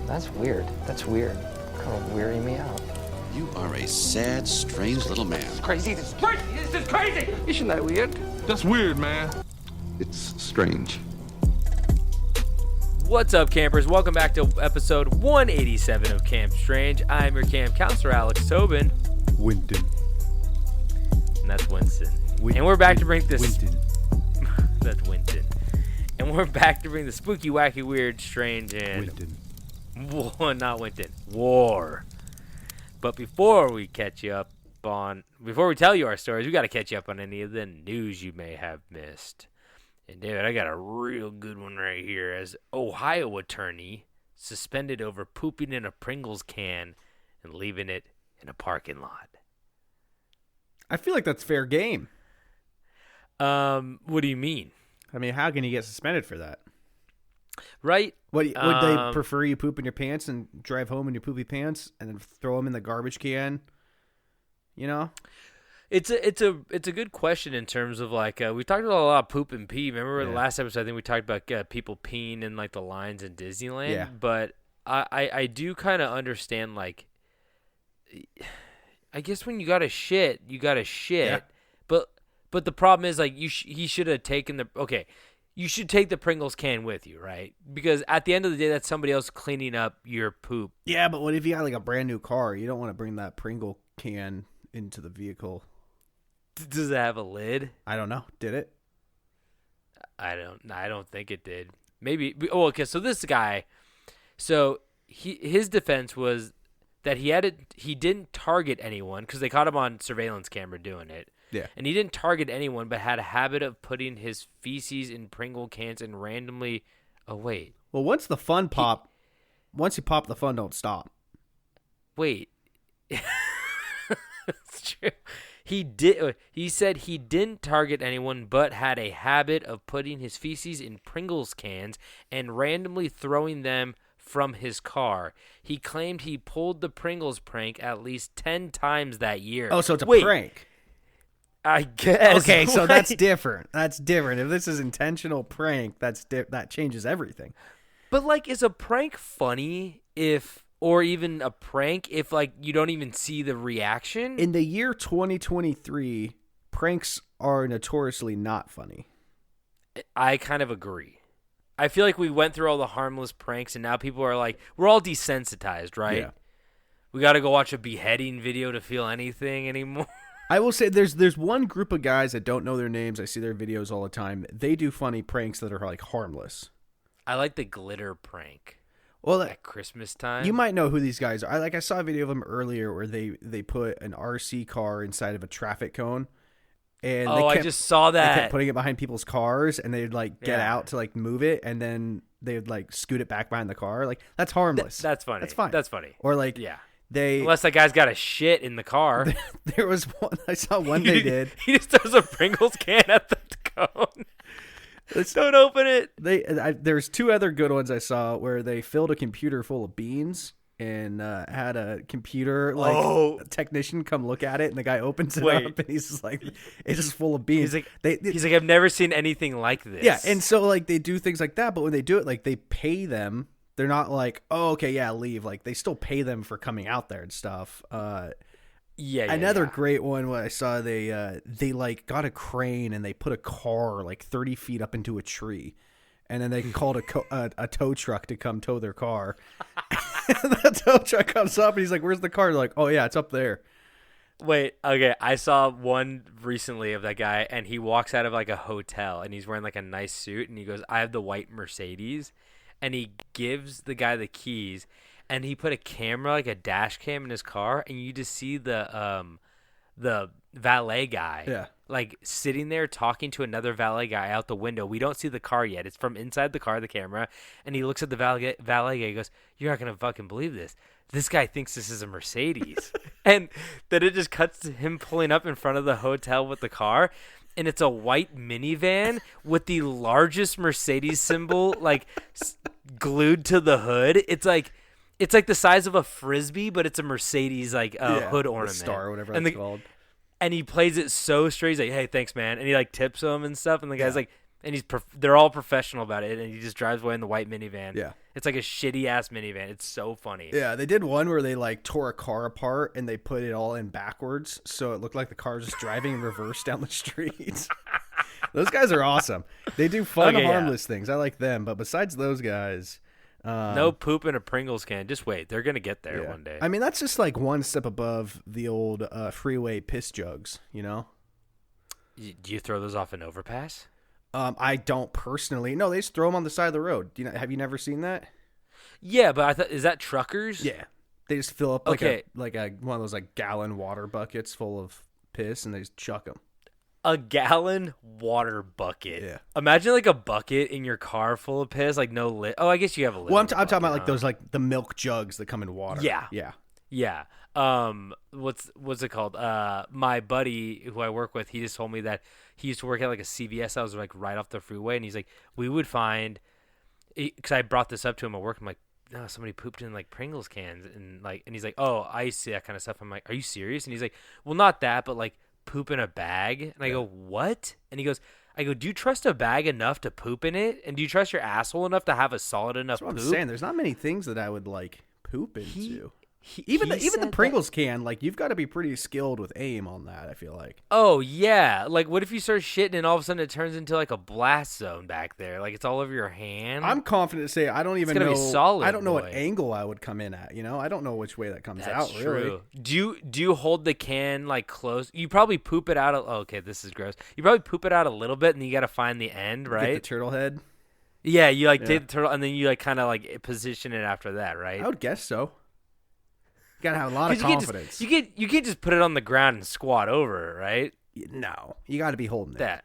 That's weird. That's weird. Kind of weirding me out. You are a sad, strange little man. It's crazy. This is crazy. This is crazy. Isn't that weird? That's weird, man. It's strange. What's up, campers? Welcome back to episode 187 of Camp Strange. I'm your camp counselor, Alex Tobin. Winton. And that's Winston. And we're back to bring this... Winton. That's Winton. And we're back to bring the spooky, wacky, weird, strange, and... Winton. Not Winton. War. But before we catch you up on... Before we tell you our stories, we got to catch you up on any of the news you may have missed. And David, I got a real good one right here. As Ohio attorney suspended over pooping in a Pringles can and leaving it in a parking lot. I feel like that's fair game. What do you mean? I mean, how can you get suspended for that? Right? Would they prefer you poop in your pants and drive home in your poopy pants and then throw them in the garbage can? You know? It's a good question in terms of like we talked about a lot of poop and pee. Remember the last episode? I think we talked about people peeing in like the lines in Disneyland. Yeah. But I do kind of understand, like, I guess when you gotta shit, you gotta shit. Yeah. But the problem is, like, he should have taken you should take the Pringles can with you, right? Because at the end of the day, that's somebody else cleaning up your poop. Yeah, but what if you got like a brand new car? You don't want to bring that Pringle can into the vehicle. Does it have a lid? I don't know. Did it? I don't think it did. Maybe. Oh, okay. So this guy, his defense was that he didn't target anyone because they caught him on surveillance camera doing it. Yeah. And he didn't target anyone, but had a habit of putting his feces in Pringle cans and randomly. Oh wait. Well, once you pop the fun, don't stop. Wait. That's true. He said he didn't target anyone, but had a habit of putting his feces in Pringles cans and randomly throwing them from his car. He claimed he pulled the Pringles prank at least 10 times that year. Oh, so it's a prank. I guess. Okay, so that's different. That's different. If this is intentional prank, that changes everything. But like, is a prank funny or even a prank if like you don't even see the reaction? In the year 2023, pranks are notoriously not funny. I kind of agree. I feel like we went through all the harmless pranks and now people are like, we're all desensitized, right? Yeah. We got to go watch a beheading video to feel anything anymore. I will say there's one group of guys that don't know their names. I see their videos all the time. They do funny pranks that are like harmless. I like the glitter prank. Well, at Christmas time. You might know who these guys are. I saw a video of them earlier where they put an RC car inside of a traffic cone. And I just saw that. They kept putting it behind people's cars, and they'd like get out to like move it, and then they would like scoot it back behind the car. Like, that's harmless. That's funny. That's fine. That's funny. Or like unless that guy's got a shit in the car. There was one I saw one they did. He just throws a Pringles can at the cone. Don't open it. There's two other good ones I saw where they filled a computer full of beans and had a computer technician come look at it, and the guy opens it up and he's just like, it's just full of beans. He's like, I've never seen anything like this. Yeah, and so like they do things like that, but when they do it, like they pay them. They're not like, oh, okay, yeah, leave. Like they still pay them for coming out there and stuff. Another great one what I saw, they like got a crane and they put a car like 30 feet up into a tree, and then they called a tow truck to come tow their car. And the tow truck comes up and he's like, "Where's the car?" They're like, "Oh yeah, it's up there." Wait, okay. I saw one recently of that guy, and he walks out of like a hotel, and he's wearing like a nice suit, and he goes, "I have the white Mercedes," and he gives the guy the keys. And he put a camera, like a dash cam, in his car, and you just see the valet guy, like sitting there talking to another valet guy out the window. We don't see the car yet; it's from inside the car, the camera. And he looks at the valet guy. He goes, "You're not gonna fucking believe this. This guy thinks this is a Mercedes." And then it just cuts to him pulling up in front of the hotel with the car. And it's a white minivan with the largest Mercedes symbol like glued to the hood. It's like the size of a Frisbee, but it's a Mercedes hood ornament. Star or whatever it's called. And he plays it so straight. He's like, "Hey, thanks, man." And he like tips him and stuff. And the guy's like, And they're all professional about it, and he just drives away in the white minivan. Yeah. It's like a shitty-ass minivan. It's so funny. Yeah, they did one where they, like, tore a car apart, and they put it all in backwards, so it looked like the car was just driving in reverse down the street. Those guys are awesome. They do fun, harmless things. I like them, but besides those guys... no poop in a Pringles can. Just wait. They're going to get there one day. I mean, that's just, like, one step above the old freeway piss jugs, you know? Do you throw those off an overpass? I don't personally. No, they just throw them on the side of the road. Have you never seen that? Yeah, but I thought, is that truckers? Yeah, they just fill up like a one of those like gallon water buckets full of piss, and they just chuck them. A gallon water bucket. Yeah. Imagine like a bucket in your car full of piss, like no lid. Oh, I guess you have a lid. Well, I'm talking about like those like the milk jugs that come in water. Yeah. Yeah. Yeah. What's it called? My buddy who I work with, he just told me that he used to work at like a CVS. I was like right off the freeway, and he's like, we would find, because I brought this up to him at work. I'm like, no, somebody pooped in like Pringles cans, and he's like, oh, I see that kind of stuff. I'm like, are you serious? And he's like, well, not that, but like poop in a bag. And I go, what? And he goes, I go, do you trust a bag enough to poop in it? And do you trust your asshole enough to have a solid enough That's what poop? I'm saying. There's not many things that I would like poop into. Even the Pringles can, like, you've got to be pretty skilled with aim on that, I feel like. Oh, yeah. Like, what if you start shitting and all of a sudden it turns into, like, a blast zone back there? Like, it's all over your hand? I'm confident to say I don't even know. Be solid, I don't know what angle I would come in at, you know? I don't know which way that comes out, really. Do you hold the can, like, close? You probably poop it out. Okay, this is gross. You probably poop it out a little bit, and then you got to find the end, right? Get the turtle head? Yeah, you, like, take the turtle, and then you, like, kind of, like, position it after that, right? I would guess so. You gotta have a lot of confidence. You can't just put it on the ground and squat over it, right? No, you got to be holding that.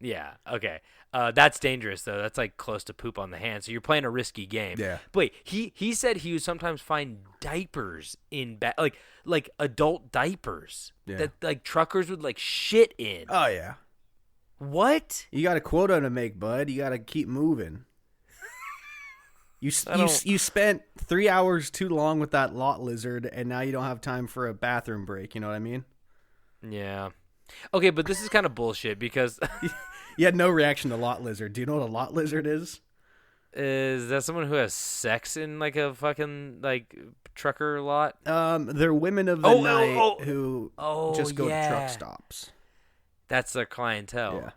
Yeah, okay. That's dangerous though. That's like close to poop on the hand. So you're playing a risky game. Yeah. But wait, he said he would sometimes find diapers in like adult diapers that like truckers would like shit in. Oh yeah. What? You got a quota to make, bud. You got to keep moving. You spent 3 hours too long with that lot lizard, and now you don't have time for a bathroom break. You know what I mean? Yeah. Okay, but this is kind of bullshit because you had no reaction to lot lizard. Do you know what a lot lizard is? Is that someone who has sex in like a fucking like trucker lot? They're women of the night who just go to truck stops. That's their clientele. Yeah.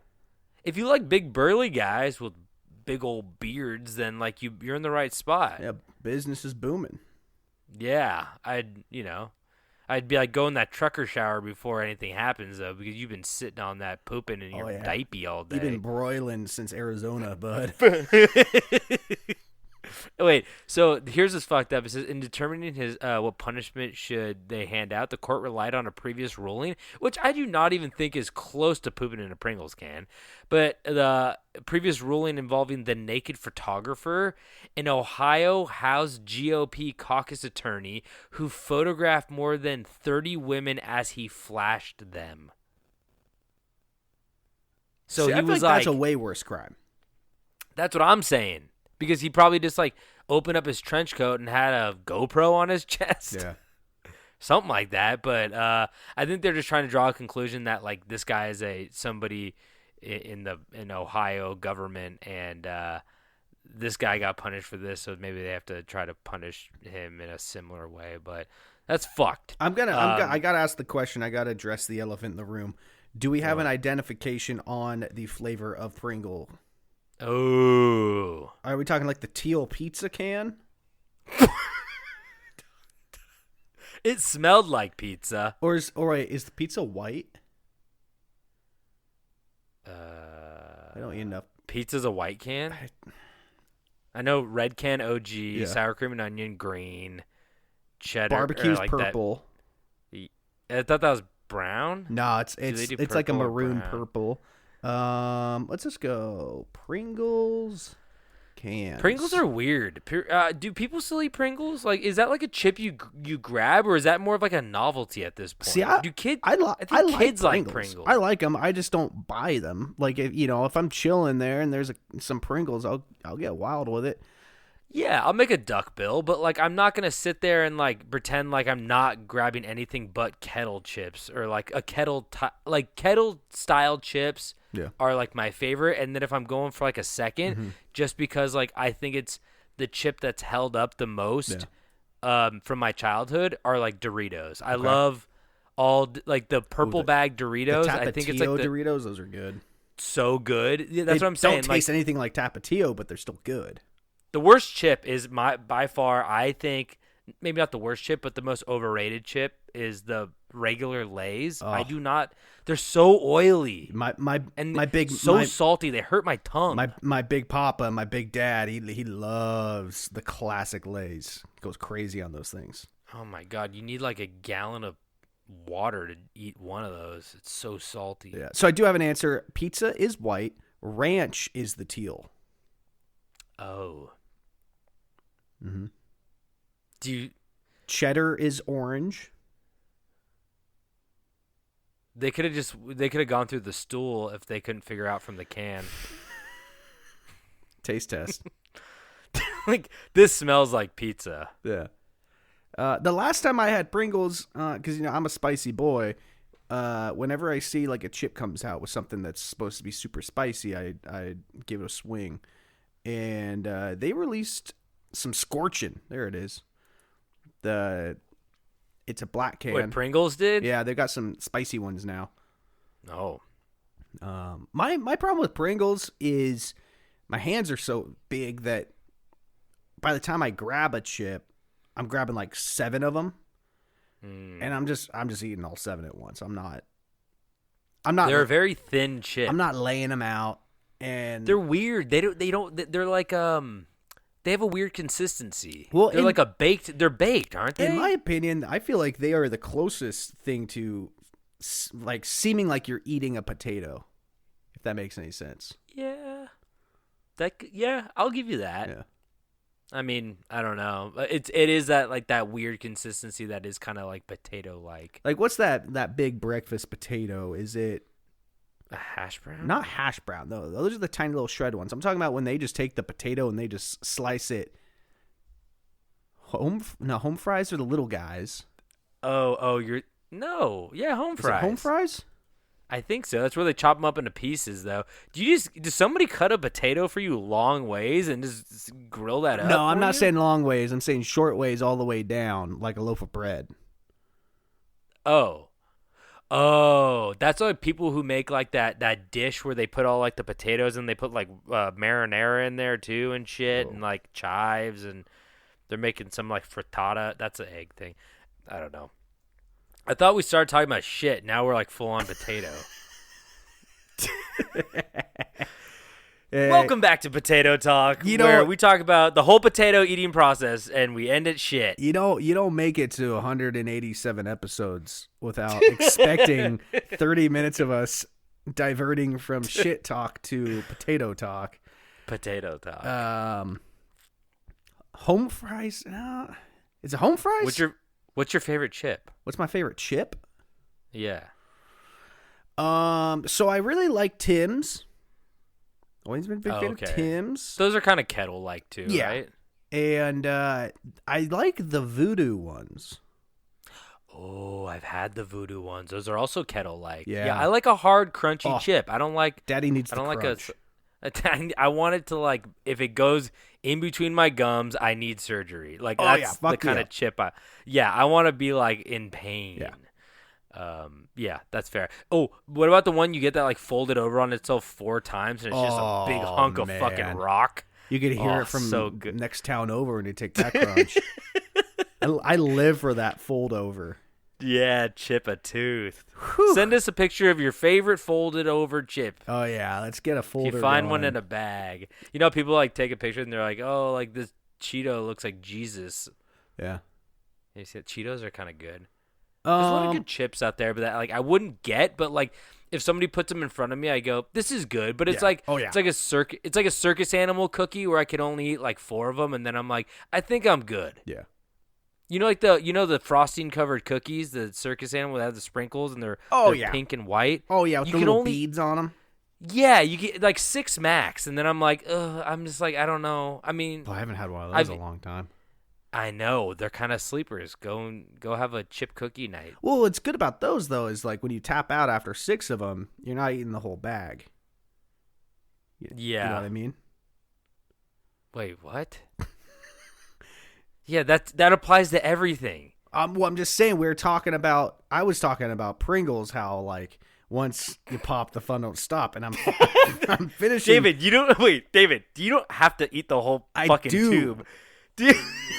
If you like big burly guys with big old beards, then like you're in the right spot. Yeah, business is booming. Yeah, I'd be like go in that trucker shower before anything happens though, because you've been sitting on that pooping in your diaper all day. You've been broiling since Arizona, bud. Wait, so here's this fucked up. It says in determining his what punishment should they hand out, the court relied on a previous ruling, which I do not even think is close to pooping in a Pringles can. But the previous ruling involving the naked photographer, an Ohio House GOP caucus attorney who photographed more than 30 women as he flashed them. So I feel like that's a way worse crime. That's what I'm saying. Because he probably just like opened up his trench coat and had a GoPro on his chest. Yeah. Something like that. But I think they're just trying to draw a conclusion that like this guy is somebody in Ohio government, and this guy got punished for this, so maybe they have to try to punish him in a similar way. But that's fucked. I gotta ask the question. I gotta address the elephant in the room. Do we have an identification on the flavor of Pringle? Oh. Are we talking like the teal pizza can? It smelled like pizza. Or is the pizza white? I don't eat enough. Pizza's a white can? I know red can OG, sour cream and onion green, cheddar. Barbecue's like purple. I thought that was brown. No, it's like a maroon purple. Let's just go Pringles cans. Pringles are weird. Do people still eat Pringles? Like, is that like a chip you grab, or is that more of like a novelty at this point? See, I think kids like Pringles. I like them. I just don't buy them. Like, if I'm chilling there and there's some Pringles, I'll get wild with it. Yeah, I'll make a duck bill, but like I'm not gonna sit there and like pretend like I'm not grabbing anything but kettle chips or like a kettle style chips are like my favorite. And then if I'm going for like a second, just because like I think it's the chip that's held up the most from my childhood are like Doritos. I love like the purple bag Doritos. The I think it's like Doritos. Those are good. So good. Yeah, that's what I'm saying. Don't taste anything like Tapatio, but they're still good. The worst chip is by far, I think, maybe not the worst chip, but the most overrated chip is the regular Lay's. Oh. I do not. They're so oily. Salty. They hurt my tongue. My big papa, my big dad, he loves the classic Lay's. Goes crazy on those things. Oh my god, you need like a gallon of water to eat one of those. It's so salty. Yeah. So I do have an answer. Pizza is white. Ranch is the teal. Oh. Mm-hmm. Cheddar is orange. They could have gone through the stool if they couldn't figure out from the can. Taste test. Like this smells like pizza. Yeah. The last time I had Pringles, because I'm a spicy boy. Whenever I see like a chip comes out with something that's supposed to be super spicy, I give it a swing. And they released some Scorchin'. There it is. It's a black can. What, Pringles did? Yeah, they got some spicy ones now. Oh. My problem with Pringles is my hands are so big that by the time I grab a chip, I'm grabbing like 7 of them, and I'm just eating all 7 at once. I'm not. They're a very thin chip. I'm not laying them out, and they're weird. They're like they have a weird consistency. Well, they're baked, aren't they? In my opinion, I feel like they are the closest thing to like seeming like you're eating a potato, if that makes any sense. Yeah. I'll give you that. Yeah. I mean, I don't know. It is that like that weird consistency that is kind of like potato like. Like what's that big breakfast potato? Is it a hash brown? Not hash brown though. Those are the tiny little shred ones. I'm talking about when they just take the potato and they just slice it. Home fries are the little guys. Home fries. Home fries? I think so. That's where they chop them up into pieces, though. Does somebody cut a potato for you long ways and just grill that up? No, I'm not saying long ways. I'm saying short ways all the way down, like a loaf of bread. Oh, that's like people who make like that dish where they put all like the potatoes and they put like marinara in there too and shit and like chives and they're making some like frittata. That's an egg thing. I don't know. I thought we started talking about shit. Now we're like full on potato. Welcome back to Potato Talk, where we talk about the whole potato eating process and we end at shit. You don't make it to 187 episodes without expecting 30 minutes of us diverting from shit talk to potato talk. Potato talk. Home fries? Is it home fries? What's your favorite chip? What's my favorite chip? Yeah. So I really like Tim's. Always been a big fan of Tim's. Those are kind of kettle-like too, right? And I like the Voodoo ones. Oh, I've had the Voodoo ones. Those are also kettle-like. Yeah. I like a hard, crunchy chip. I don't like. Daddy needs the crunch. Crunch. I want it to like if it goes in between my gums, I need surgery. Like that's the kind of chip I want to be like in pain. Yeah. That's fair. Oh, what about the one you get that like folded over on itself 4 times and it's just a big hunk of fucking rock? You could hear it from next town over when you take that crunch. I live for that fold over. Yeah, chip a tooth. Whew. Send us a picture of your favorite folded over chip. Oh yeah, let's get a folder. If you find one in a bag. You know, people like take a picture and they're like, "Oh, like this Cheeto looks like Jesus." Yeah. You see, Cheetos are kind of good. There's a lot of good chips out there, but that like I wouldn't get. But like, if somebody puts them in front of me, I go, "This is good." But it's it's like a circus animal cookie where I can only eat like 4 of them, and then I'm like, I think I'm good. Yeah. You know, like the frosting covered cookies, the circus animal that have the sprinkles and they're pink and white. Oh yeah, with the little beads on them. Yeah, you get like 6 max, and then I'm like, ugh, I'm just like, I don't know. I mean, I haven't had one of those in a long time. I know they're kind of sleepers. Go have a chip cookie night. Well, what's good about those though is like when you tap out after 6 of them, you're not eating the whole bag. Yeah, you know what I mean. Wait, what? Yeah, that applies to everything. Well, I'm just saying I was talking about Pringles, how like once you pop, the fun don't stop, and I'm finishing. David, you don't have to eat the whole fucking tube.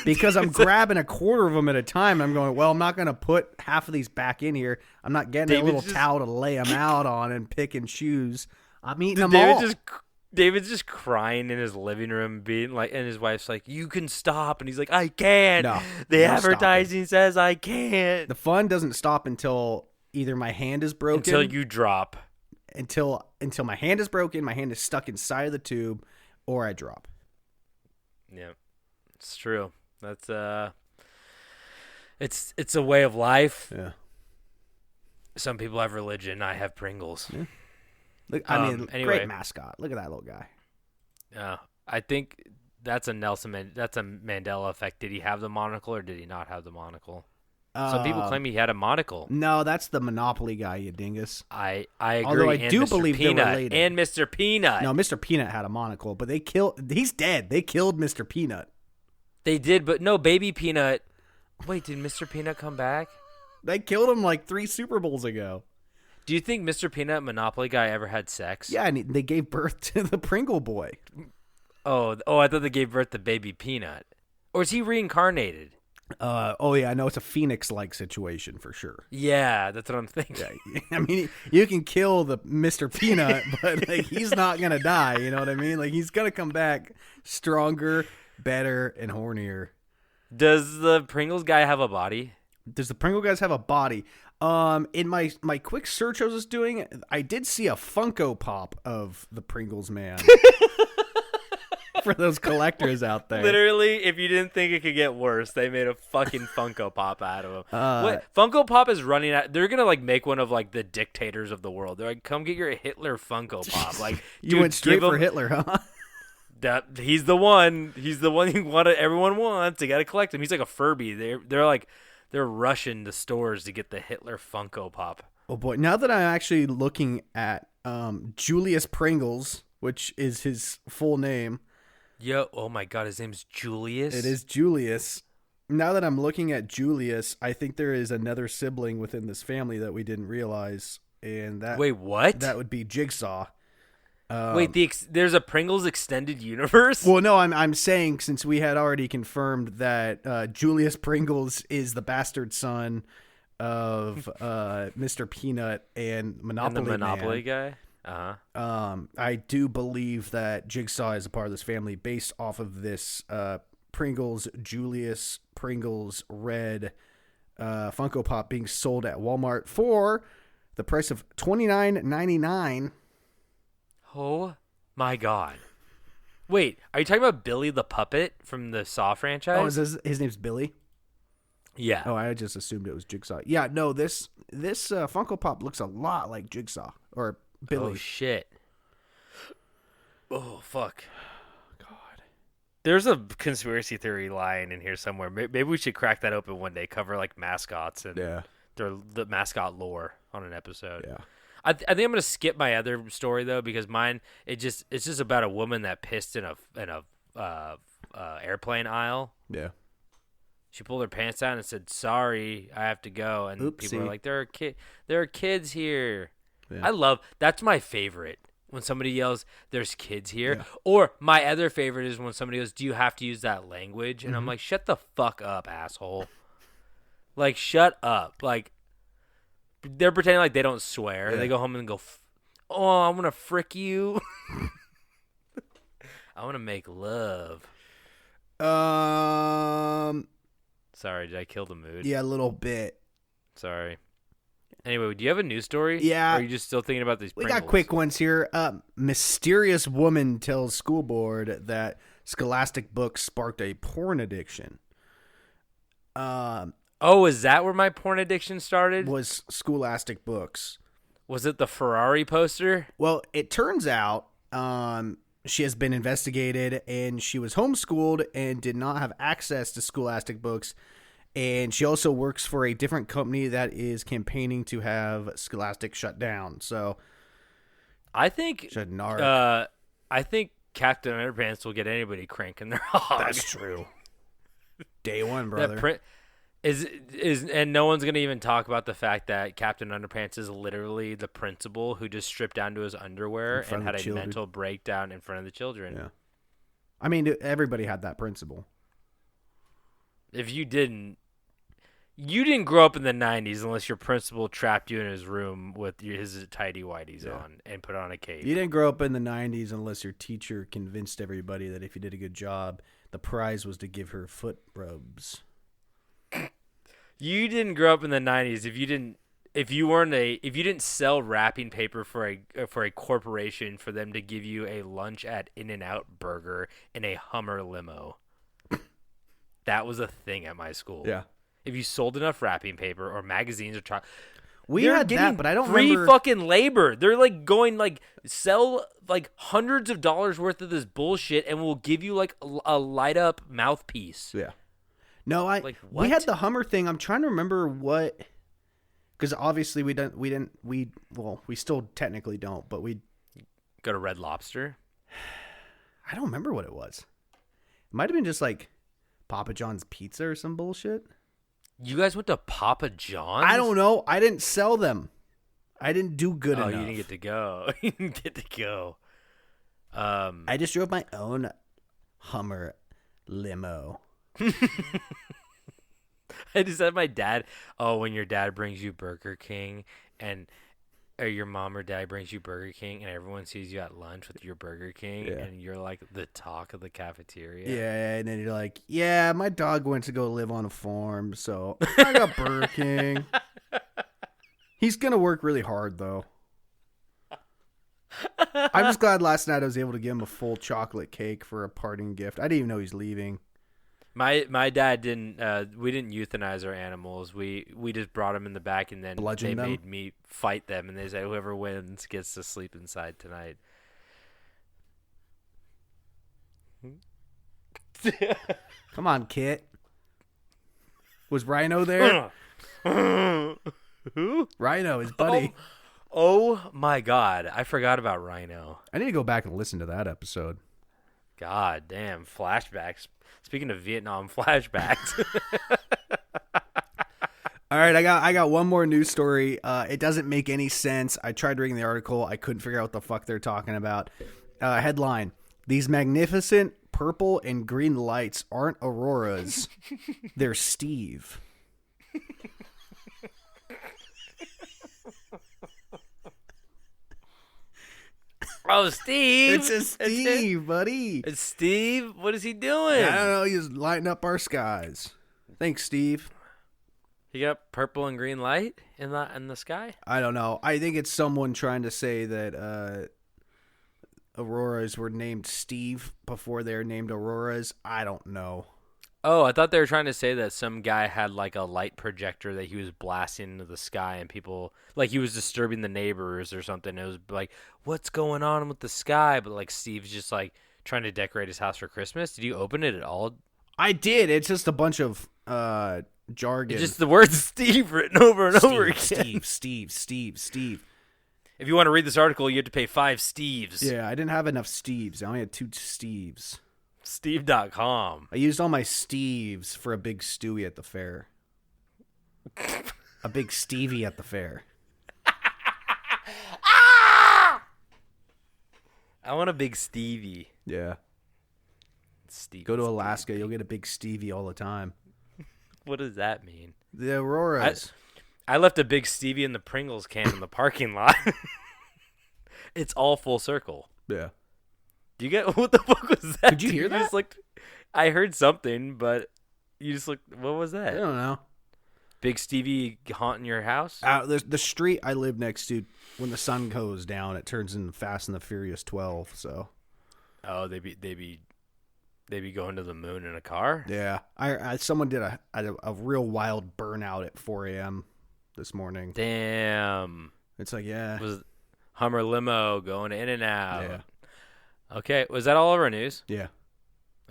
Because I'm grabbing a quarter of them at a time. I'm going, well, I'm not going to put half of these back in here. I'm not getting a little towel to lay them out on and pick and choose. I'm eating them all. David's just crying in his living room, being like, and his wife's like, "You can stop," and he's like, "I can't." No, the advertising says I can't. The fun doesn't stop until either my hand is broken, until you drop, until my hand is broken, my hand is stuck inside of the tube, or I drop. Yeah, it's true. That's it's a way of life. Yeah. Some people have religion. I have Pringles. Yeah. Look, Anyway. Great mascot. Look at that little guy. Yeah, I think that's a Mandela effect. Did he have the monocle or did he not have the monocle? Some people claim he had a monocle. No, that's the Monopoly guy, you dingus. I agree. Although I do Mr. believe Peanut, they're related. and Mr. Peanut. No, Mr. Peanut had a monocle, but he's dead. They killed Mr. Peanut. They did, but no, Baby Peanut. Wait, did Mr. Peanut come back? They killed him like 3 Super Bowls ago. Do you think Mr. Peanut Monopoly guy ever had sex? Yeah, and they gave birth to the Pringle boy. Oh, I thought they gave birth to Baby Peanut. Or is he reincarnated? Oh yeah, I know it's a Phoenix-like situation for sure. Yeah, that's what I'm thinking. Yeah, I mean, you can kill the Mr. Peanut, but like he's not gonna die. You know what I mean? Like he's gonna come back stronger, better, and hornier. Does the Pringles guy have a body? Does the Pringle guys have a body? In my quick search I was doing, I did see a Funko Pop of the Pringles man. For those collectors out there. Literally, if you didn't think it could get worse, they made a fucking Funko Pop out of him. What? Funko Pop is running out. They're gonna like make one of like the dictators of the world. They're like, come get your Hitler Funko Pop. Like you went straight for Hitler, huh? That he's the one. He's the one everyone wants. They gotta collect him. He's like a Furby. They're rushing the stores to get the Hitler Funko Pop. Oh boy! Now that I'm actually looking at Julius Pringles, which is his full name. Yo! Oh my God! His name's Julius. It is Julius. Now that I'm looking at Julius, I think there is another sibling within this family that we didn't realize, and that wait, what? That would be Jigsaw. Wait, there's a Pringles extended universe? Well, no, I'm saying since we had already confirmed that Julius Pringles is the bastard son of Mr. Peanut and Monopoly and the Monopoly Man, guy. I do believe that Jigsaw is a part of this family based off of this Pringles Julius Pringles Red Funko Pop being sold at Walmart for the price of $29.99. Oh my God! Wait, are you talking about Billy the Puppet from the Saw franchise? Oh, his name's Billy? Yeah. Oh, I just assumed it was Jigsaw. Yeah, no, this Funko Pop looks a lot like Jigsaw or Billy. Oh shit! Oh fuck! God, there's a conspiracy theory lying in here somewhere. Maybe we should crack that open one day. Cover like mascots and the mascot lore on an episode. Yeah. I think I'm gonna skip my other story though because mine it's just about a woman that pissed in a airplane aisle. Yeah. She pulled her pants down and said, "Sorry, I have to go." And Oopsie. people are like, "There are kids here." Yeah. That's my favorite when somebody yells, "There's kids here." Yeah. Or my other favorite is when somebody goes, "Do you have to use that language?" And I'm like, "Shut the fuck up, asshole!" Like, shut up. Like, they're pretending like they don't swear. Yeah. They go home and go, "Oh, I'm gonna frick you." I want to make love. Sorry, did I kill the mood? Yeah, a little bit. Sorry. Anyway, do you have a news story? Yeah. Or are you just still thinking about these We Pringles? got quick ones here. Mysterious woman tells school board that Scholastic books sparked a porn addiction. Oh, is that where my porn addiction started? Was Scholastic books. Was it the Ferrari poster? Well, it turns out she has been investigated, and she was homeschooled and did not have access to Scholastic books. And she also works for a different company that is campaigning to have Scholastic shut down. So I think Captain Underpants will get anybody cranking their hog. That's true. Day one, brother. And no one's gonna even talk about the fact that Captain Underpants is literally the principal who just stripped down to his underwear and had a mental breakdown in front of the children. Yeah, I mean, everybody had that principal. If you didn't grow up in the 90s unless your principal trapped you in his room with his tidy whities on and put on a cape. You didn't grow up in the 90s unless your teacher convinced everybody that if you did a good job, the prize was to give her foot rubs. You didn't grow up in the 90s if you didn't sell wrapping paper for a corporation for them to give you a lunch at In-N-Out Burger in a Hummer limo. That was a thing at my school. Yeah. If you sold enough wrapping paper or magazines or chocolate, we had that, but I don't free remember. Fucking labor. They're like going like sell like hundreds of dollars worth of this bullshit, and we'll give you like a light up mouthpiece. Yeah. No, we had the Hummer thing. I'm trying to remember what, because obviously we still technically don't, but we go to Red Lobster. I don't remember what it was. It might have been just like Papa John's Pizza or some bullshit. You guys went to Papa John's? I don't know. I didn't sell them. I didn't do good enough. Oh, you didn't get to go. You didn't get to go. I just drove my own Hummer limo. I just had my dad. Oh, when your dad brings you Burger King, or your mom or dad brings you Burger King, and everyone sees you at lunch with your Burger King, and you're like the talk of the cafeteria. Yeah, and then you're like, yeah, my dog went to go live on a farm, so I got Burger King. He's gonna work really hard though. I'm just glad last night I was able to give him a full chocolate cake for a parting gift. I didn't even know he's leaving. My dad didn't. We didn't euthanize our animals. We just brought them in the back, and then they made me fight them. And they said whoever wins gets to sleep inside tonight. Come on, Kit. Was Rhino there? Who? Rhino, his buddy. Oh my God, I forgot about Rhino. I need to go back and listen to that episode. God damn, flashbacks. Speaking of Vietnam flashbacks. All right, I got one more news story. It doesn't make any sense. I tried reading the article. I couldn't figure out what the fuck they're talking about. Headline: These magnificent purple and green lights aren't auroras. They're Steve. Oh, Steve! It's a Steve, buddy. It's Steve. What is he doing? I don't know. He's lighting up our skies. Thanks, Steve. He got purple and green light in the sky. I don't know. I think it's someone trying to say that auroras were named Steve before they were named auroras. I don't know. Oh, I thought they were trying to say that some guy had like a light projector that he was blasting into the sky, and people like he was disturbing the neighbors or something. It was like, what's going on with the sky? But like Steve's just like trying to decorate his house for Christmas. Did you open it at all? I did. It's just a bunch of jargon. It's just the word Steve written over and over again. Steve. If you want to read this article, you have to pay 5 Steves. Yeah, I didn't have enough Steves. I only had 2 Steves. Steve.com. I used all my Steves for a big Stewie at the fair. A big Stevie at the fair. I want a big Stevie. Yeah. Stevie. Go to Alaska, you'll get a big Stevie all the time. What does that mean? The auroras. I left a big Stevie in the Pringles can in the parking lot. It's all full circle. Yeah. Do you get what the fuck was that? Did you hear that? Just looked, I heard something, but you just looked. What was that? I don't know. Big Stevie haunting your house? The street I live next to, when the sun goes down, it turns into Fast and the Furious 12. So. Oh, they be going to the moon in a car? Yeah. Someone did a real wild burnout at 4 a.m. this morning. Damn. It's like, yeah. Was Hummer limo going in and out. Yeah. Okay, was that all of our news? Yeah.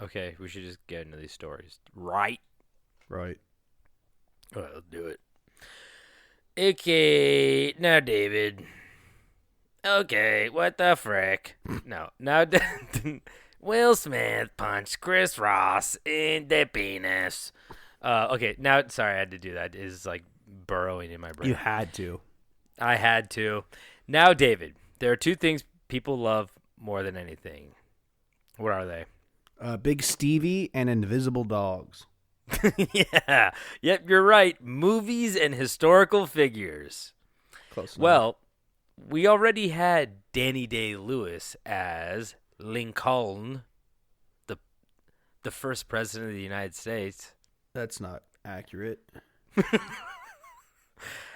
Okay, we should just get into these stories. Right. Right. All right, let's do it. Okay, now David. Okay, what the frick? No, now Will Smith punched Chris Ross in the penis. Okay, now, sorry, I had to do that. It's like burrowing in my brain. You had to. I had to. Now, David, there are two things people love more than anything. What are they? Big Stevie and Invisible Dogs. Yeah. Yep, you're right. Movies and historical figures. Close enough. Well, we already had Danny Day-Lewis as Lincoln, the first president of the United States. That's not accurate.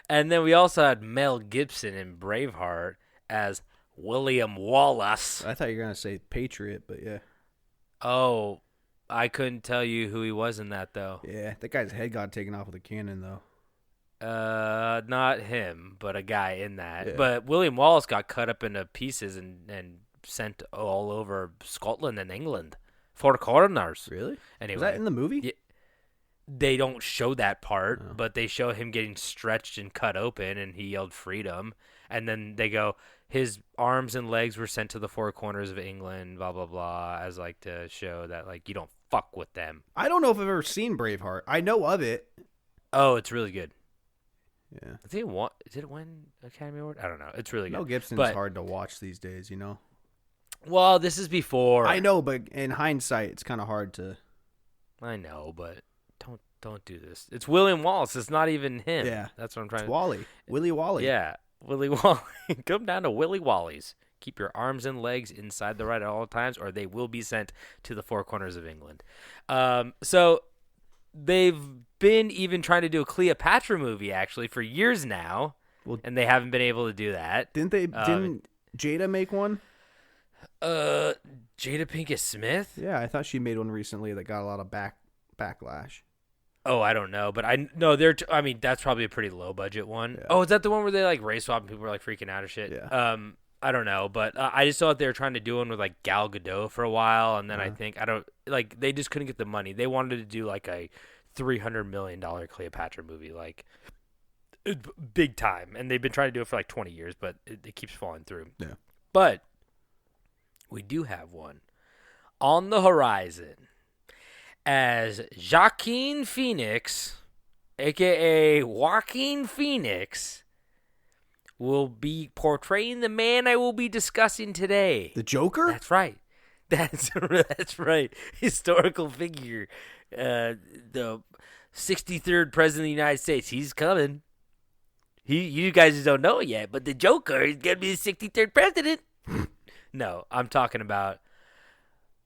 And then we also had Mel Gibson in Braveheart as William Wallace. I thought you were going to say Patriot, but yeah. Oh, I couldn't tell you who he was in that, though. Yeah, that guy's head got taken off with a cannon, though. Not him, but a guy in that. Yeah. But William Wallace got cut up into pieces and sent all over Scotland and England for coroners. Really? Anyway, Was that in the movie? Yeah, they don't show that part, Oh. but they show him getting stretched and cut open, and he yelled freedom. And then they go, his arms and legs were sent to the four corners of England, blah, blah, blah, as like to show that like you don't fuck with them. I don't know if I've ever seen Braveheart. I know of it. Oh, it's really good. Yeah. I think did it win Academy Award? I don't know. It's really good. Mel Gibson's But- hard to watch these days, you know? Well, this is before. I know, but in hindsight, it's kind of hard to... I know, but don't do this. It's William Wallace. It's not even him. Yeah. That's what I'm trying It's to... Wally. Willy Wally. Yeah, Willy Wally. Come down to Willy Wally's. Keep your arms and legs inside the right at all times, or they will be sent to the four corners of England. So they've been even trying to do a Cleopatra movie, actually, for years now, Well- and they haven't been able to do that. Didn't Jada make one? Jada Pinkett Smith? Yeah, I thought she made one recently that got a lot of backlash. Oh, I don't know, but I mean, that's probably a pretty low budget one. Yeah. Oh, is that the one where they like race swap and people were like freaking out or shit? Yeah. I don't know, but I just thought they were trying to do one with like Gal Gadot for a while, and then I think they just couldn't get the money. They wanted to do like a $300 million Cleopatra movie, like big time, and they've been trying to do it for like 20 years, but it keeps falling through. Yeah. But we do have one on the horizon as Joaquin Phoenix, a.k.a. Joaquin Phoenix, will be portraying the man I will be discussing today. The Joker? That's right. That's right. Historical figure. The 63rd president of the United States. He's coming. You guys just don't know it yet, but the Joker is going to be the 63rd president. No, I'm talking about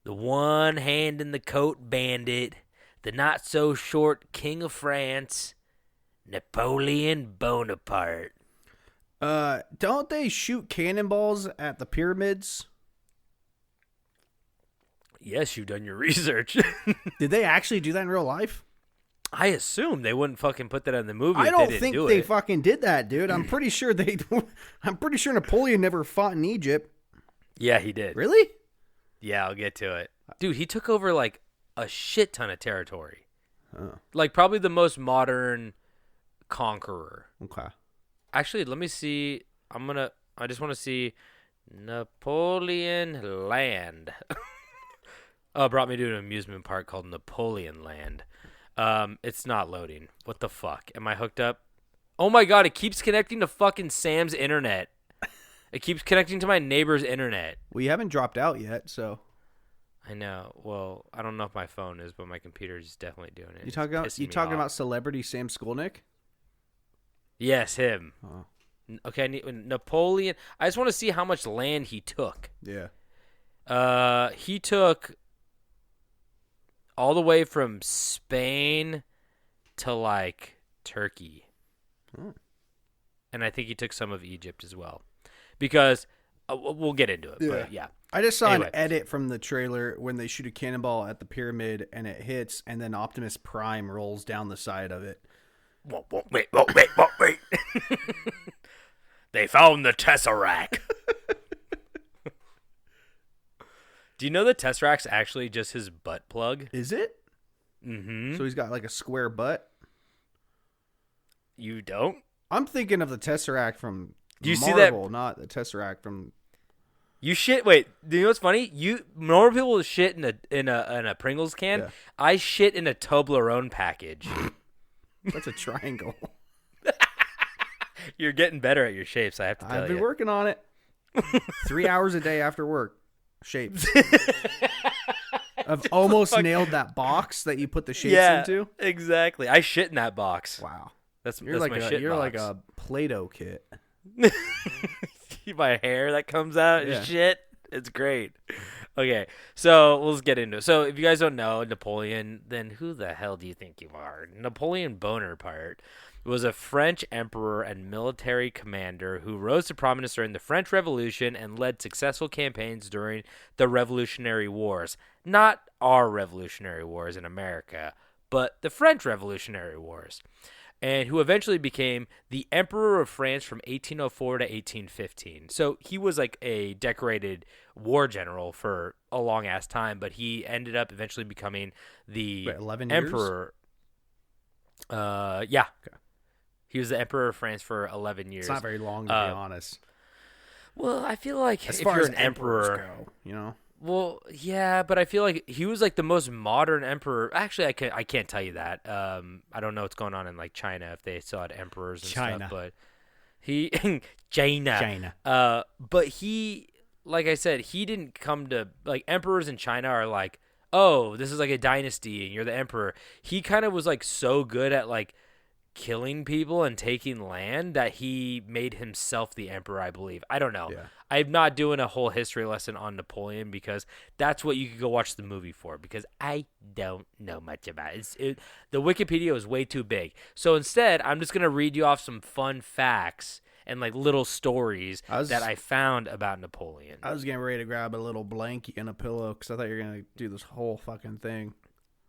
the one hand in the coat bandit, the not so short king of France, Napoleon Bonaparte. Don't they shoot cannonballs at the pyramids? Yes, you've done your research. Did they actually do that in real life? I assume they wouldn't fucking put that in the movie. I if don't they didn't think do they it. fucking did that, dude. I'm pretty sure I'm pretty sure Napoleon never fought in Egypt. Yeah, he did. Really? Yeah, I'll get to it. Dude, he took over like a shit ton of territory. Oh, Like probably the most modern conqueror. okay. Actually, let me see. I just want to see Napoleon Land. Oh, it brought me to an amusement park called Napoleon Land. It's not loading. What the fuck? Am I hooked up? Oh my god, it keeps connecting to fucking Sam's internet. It keeps connecting to my neighbor's internet. Well, you haven't dropped out yet, so. I know. Well, I don't know if my phone is, but my computer is definitely doing it. You talking about celebrity Sam Skolnick? Yes, him. Oh. Okay, Napoleon. I just want to see how much land he took. Yeah. He took all the way from Spain to like Turkey. Oh. And I think he took some of Egypt as well. Because we'll get into it, but yeah. I just saw Anyway. an edit from the trailer when they shoot a cannonball at the pyramid and it hits, and then Optimus Prime rolls down the side of it. Wait. They found the Tesseract. Do you know the Tesseract's actually just his butt plug? Is it? Mm-hmm. So he's got like a square butt? You don't? I'm thinking of the Tesseract from Do you Marvel, see that? not the Tesseract from... You shit. Wait, do you know what's funny? Normal people will shit in a Pringles can. Yeah. I shit in a Toblerone package. That's a triangle. You're getting better at your shapes, I have to tell you. I've been working on it. 3 hours a day after work. Shapes. I've almost nailed that box that you put the shapes into. Exactly. I shit in that box. Wow. That's You're like my shit you're box. like a Play-Doh kit. My hair that comes out Yeah. and shit. It's great. Okay, so let's get into it. So if you guys don't know Napoleon, then who the hell do you think you are? Napoleon Bonaparte was a French emperor and military commander who rose to prominence during the French Revolution and led successful campaigns during the Revolutionary Wars. Not our Revolutionary Wars in America, but the French Revolutionary Wars. And who eventually became the Emperor of France from 1804 to 1815. So he was like a decorated war general for a long-ass time, but he ended up eventually becoming the 11 emperor. Yeah. Okay. He was the Emperor of France for 11 years. It's not very long, to be honest. Well, I feel like As if far you're as an emperors emperor... go, you know? Well, yeah, but I feel like he was like the most modern emperor. Actually, I can't tell you that. I don't know what's going on in like China if they still had emperors and stuff. But he China. But he, like I said, he didn't come to like emperors in China are like, oh, this is like a dynasty and you're the emperor. He kind of was like so good at like killing people and taking land that he made himself the emperor, I believe. I don't know. Yeah. I'm not doing a whole history lesson on Napoleon because that's what you could go watch the movie for because I don't know much about it. The Wikipedia is way too big. So instead, I'm just going to read you off some fun facts and like little stories that I found about Napoleon. I was getting ready to grab a little blankie and a pillow because I thought you were going to do this whole fucking thing.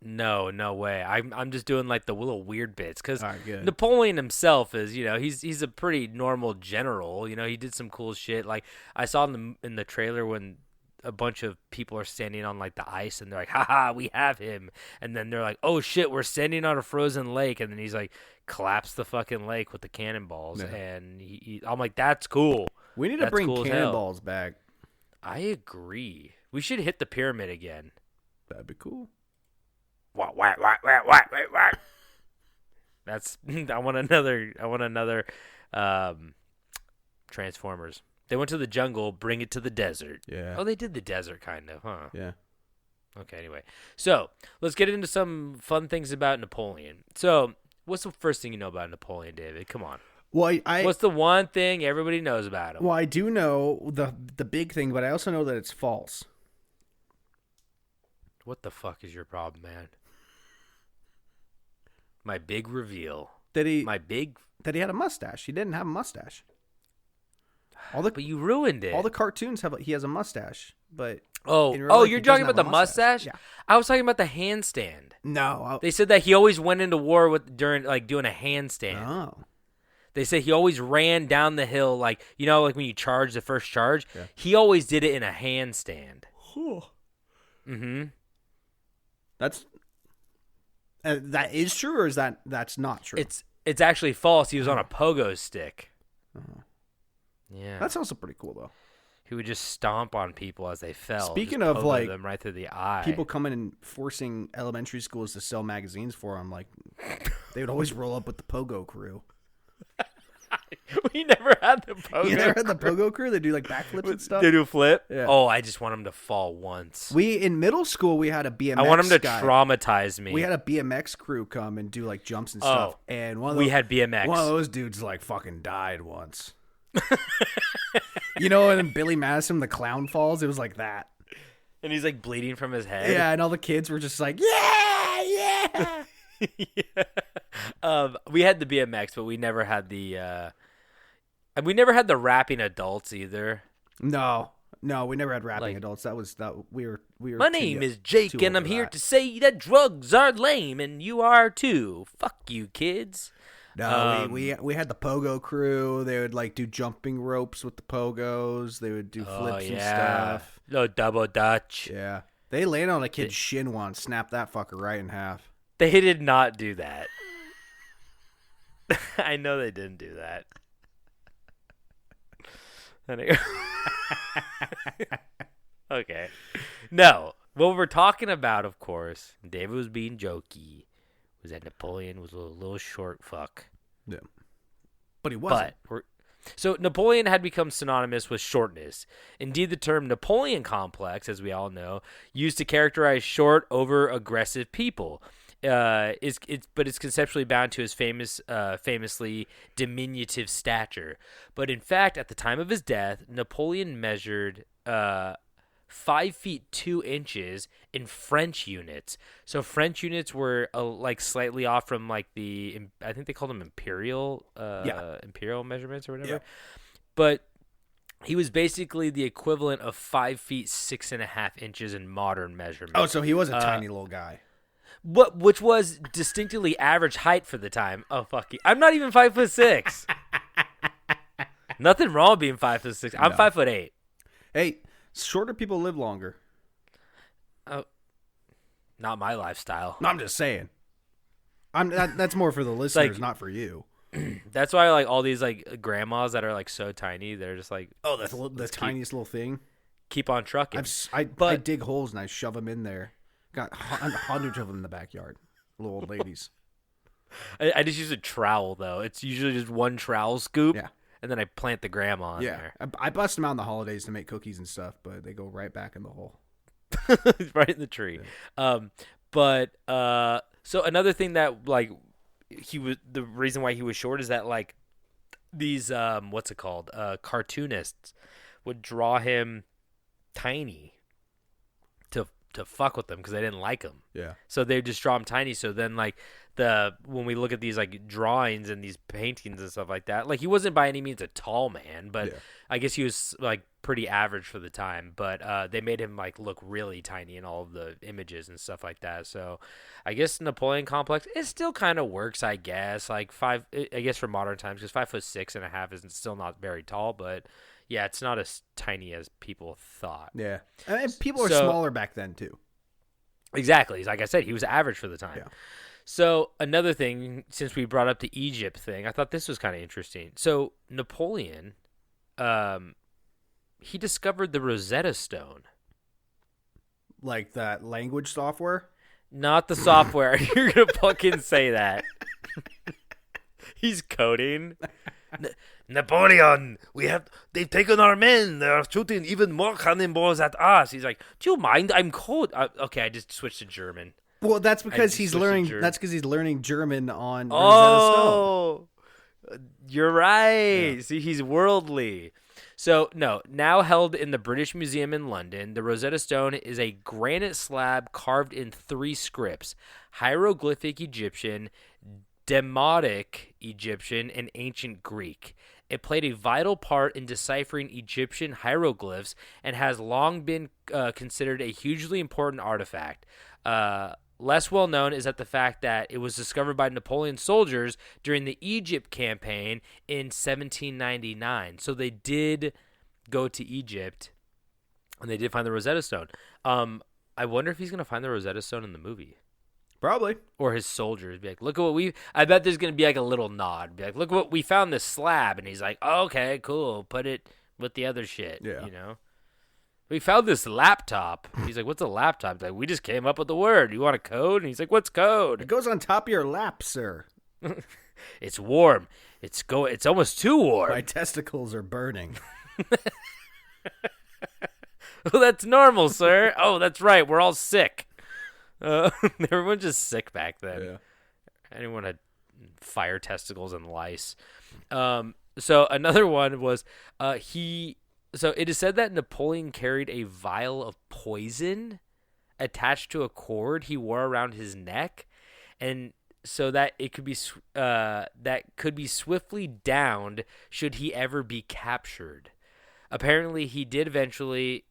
No way. I'm just doing like the little weird bits because right, Napoleon himself is, he's a pretty normal general. He did some cool shit. Like I saw in the trailer when a bunch of people are standing on like the ice and they're like, haha, we have him. And then they're like, oh shit, we're standing on a frozen lake. And then he's like, collapse the fucking lake with the cannonballs. Yeah. And I'm like, that's cool. We need to bring cool cannonballs back. I agree. We should hit the pyramid again. That'd be cool. What? That's I want another Transformers. They went to the jungle, bring it to the desert. Yeah. Oh, they did the desert kind of, huh? Yeah. Okay, anyway. So, let's get into some fun things about Napoleon. So, what's the first thing you know about Napoleon, David? Come on. Well, what's the one thing everybody knows about him? Well, I do know the big thing, but I also know that it's false. What the fuck is your problem, man? My big reveal. That he had a mustache. He didn't have a mustache. But you ruined it. All the cartoons he has a mustache, but you're talking about the mustache? Yeah. I was talking about the handstand. No, they said that he always went into war during like doing a handstand. Oh. They said he always ran down the hill like like when you charge the first charge. Yeah. He always did it in a handstand. Mm-hmm. That is true, or is that's not true? It's actually false. He was on a pogo stick. Oh. Yeah, that's also pretty cool though. He would just stomp on people as they fell. Speaking of like them right through the eye, people coming and forcing elementary schools to sell magazines for them, like they would always roll up with the pogo crew. We never had the pogo. You never had the pogo crew? They do like backflips and stuff. They do flip. Yeah. Oh, I just want them to fall once. In middle school we had a BMX. I want them to traumatize me. We had a BMX crew come and do like jumps and stuff. And we had BMX. One of those dudes like fucking died once. And Billy Madison, the clown falls. It was like that. And he's like bleeding from his head. Yeah, and all the kids were just like, yeah. Yeah. We had the BMX, but we never had the. We never had the rapping adults either. No, we never had rapping adults. We were. My name is Jake, and I'm here to say that drugs are lame, and you are too. Fuck you, kids. No, we had the pogo crew. They would like do jumping ropes with the pogos. They would do flips and stuff. No double dutch. Yeah, they laid on a kid's shin once, snapped that fucker right in half. They did not do that. I know they didn't do that. Anyway. Okay. No, what we're talking about, of course, David was being jokey, was that Napoleon was a little short fuck. Yeah. But he wasn't. So Napoleon had become synonymous with shortness. Indeed, the term Napoleon complex, as we all know, used to characterize short, over-aggressive people. But it's conceptually bound to his famously diminutive stature. But in fact, at the time of his death, Napoleon measured 5 feet 2 inches in French units. So French units were like slightly off from like I think they called them imperial measurements or whatever. Yeah. But he was basically the equivalent of 5 feet 6.5 inches in modern measurement. Oh, so he was a tiny little guy. Which was distinctly average height for the time. Oh fuck you! I'm not even 5'6". Nothing wrong with being 5'6". I'm 5'8". Hey, shorter people live longer. Oh, not my lifestyle. No, I'm just saying. That's more for the listeners, not for you. That's why like all these like grandmas that are like so tiny, they're just like, oh, that's the tiniest little thing. Keep on trucking. I dig holes and I shove them in there. Got hundreds of them in the backyard. Little old ladies. I just use a trowel though. It's usually just one trowel scoop. Yeah. And then I plant the grandma in there. I bust them out in the holidays to make cookies and stuff, but they go right back in the hole. Right in the tree. Yeah. So another thing that like the reason why he was short is that like these cartoonists would draw him tiny to fuck with them because they didn't like him. Yeah. So they just draw him tiny. So then like when we look at these like drawings and these paintings and stuff like that, like he wasn't by any means a tall man, but I guess he was like pretty average for the time. But they made him like look really tiny in all of the images and stuff like that. So I guess Napoleon complex, it still kind of works, I guess. Like I guess for modern times, because 5'6.5" isn't still not very tall, but yeah, it's not as tiny as people thought. Yeah. And people were smaller back then, too. Exactly. Like I said, he was average for the time. Yeah. So another thing, since we brought up the Egypt thing, I thought this was kind of interesting. So Napoleon, he discovered the Rosetta Stone. Like that language software? Not the software. You're going to fucking say that. He's coding. Napoleon, they've taken our men. They are shooting even more cannonballs at us. He's like, do you mind? I'm cold. Okay, I just switched to German. Well, that's because he's learning. That's because he's learning German on Rosetta Stone. You're right. Yeah. See, he's worldly. So, now held in the British Museum in London, the Rosetta Stone is a granite slab carved in 3 scripts: hieroglyphic Egyptian, Demotic Egyptian, and ancient Greek. It played a vital part in deciphering Egyptian hieroglyphs and has long been considered a hugely important artifact. Less well known is the fact that it was discovered by Napoleon's soldiers during the Egypt campaign in 1799. So they did go to Egypt and they did find the Rosetta Stone. I wonder if he's going to find the Rosetta Stone in the movie. Probably. Or his soldiers be like, look at what I bet there's going to be like a little nod. Be like, look what we found, this slab. And he's like, oh, okay, cool. Put it with the other shit. Yeah. You know? We found this laptop. He's like, what's a laptop? He's like, we just came up with the word. You want a code? And he's like, what's code? It goes on top of your lap, sir. It's warm. It's almost too warm. My testicles are burning. Well, that's normal, sir. Oh, that's right. We're all sick. Everyone's just sick back then. Yeah. Anyone had fire testicles and lice. So another one was So it is said that Napoleon carried a vial of poison attached to a cord he wore around his neck, and so that it could be swiftly downed should he ever be captured. Apparently, he did eventually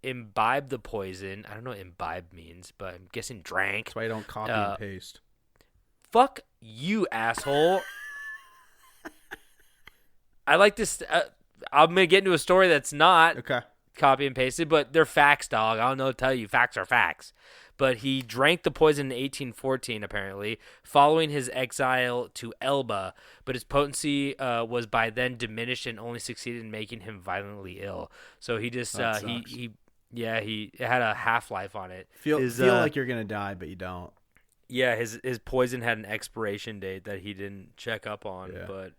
imbibe the poison. I don't know what imbibe means, but I'm guessing drank. That's why I don't copy and paste. Fuck you, asshole. I like this. I'm gonna get into a story that's not copy and pasted, but they're facts, dog. I don't know what to tell you. Facts are facts. But he drank the poison in 1814, apparently, following his exile to Elba. But his potency was by then diminished and only succeeded in making him violently ill. So he just he had a half-life on it. Feel like you're gonna die, but you don't. Yeah, his poison had an expiration date that he didn't check up on. Yeah. But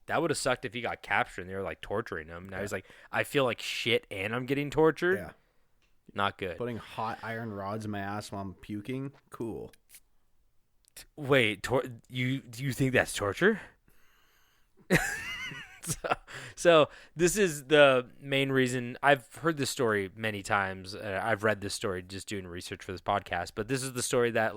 that would have sucked if he got captured and they were like torturing him. Now he's like, I feel like shit and I'm getting tortured. Yeah. Not good. Putting hot iron rods in my ass while I'm puking? Cool. Wait, do you think that's torture? So this is the main reason. I've heard this story many times. I've read this story just doing research for this podcast. But this is the story that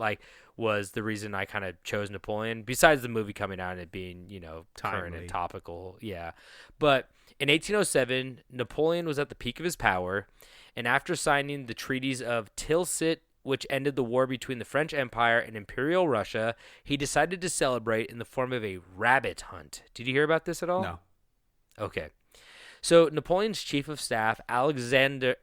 was the reason I kind of chose Napoleon. Besides the movie coming out and it being current and topical, yeah. But in 1807, Napoleon was at the peak of his power, and after signing the treaties of Tilsit, which ended the war between the French Empire and Imperial Russia, he decided to celebrate in the form of a rabbit hunt. Did you hear about this at all? No. Okay. So Napoleon's chief of staff, Alexandre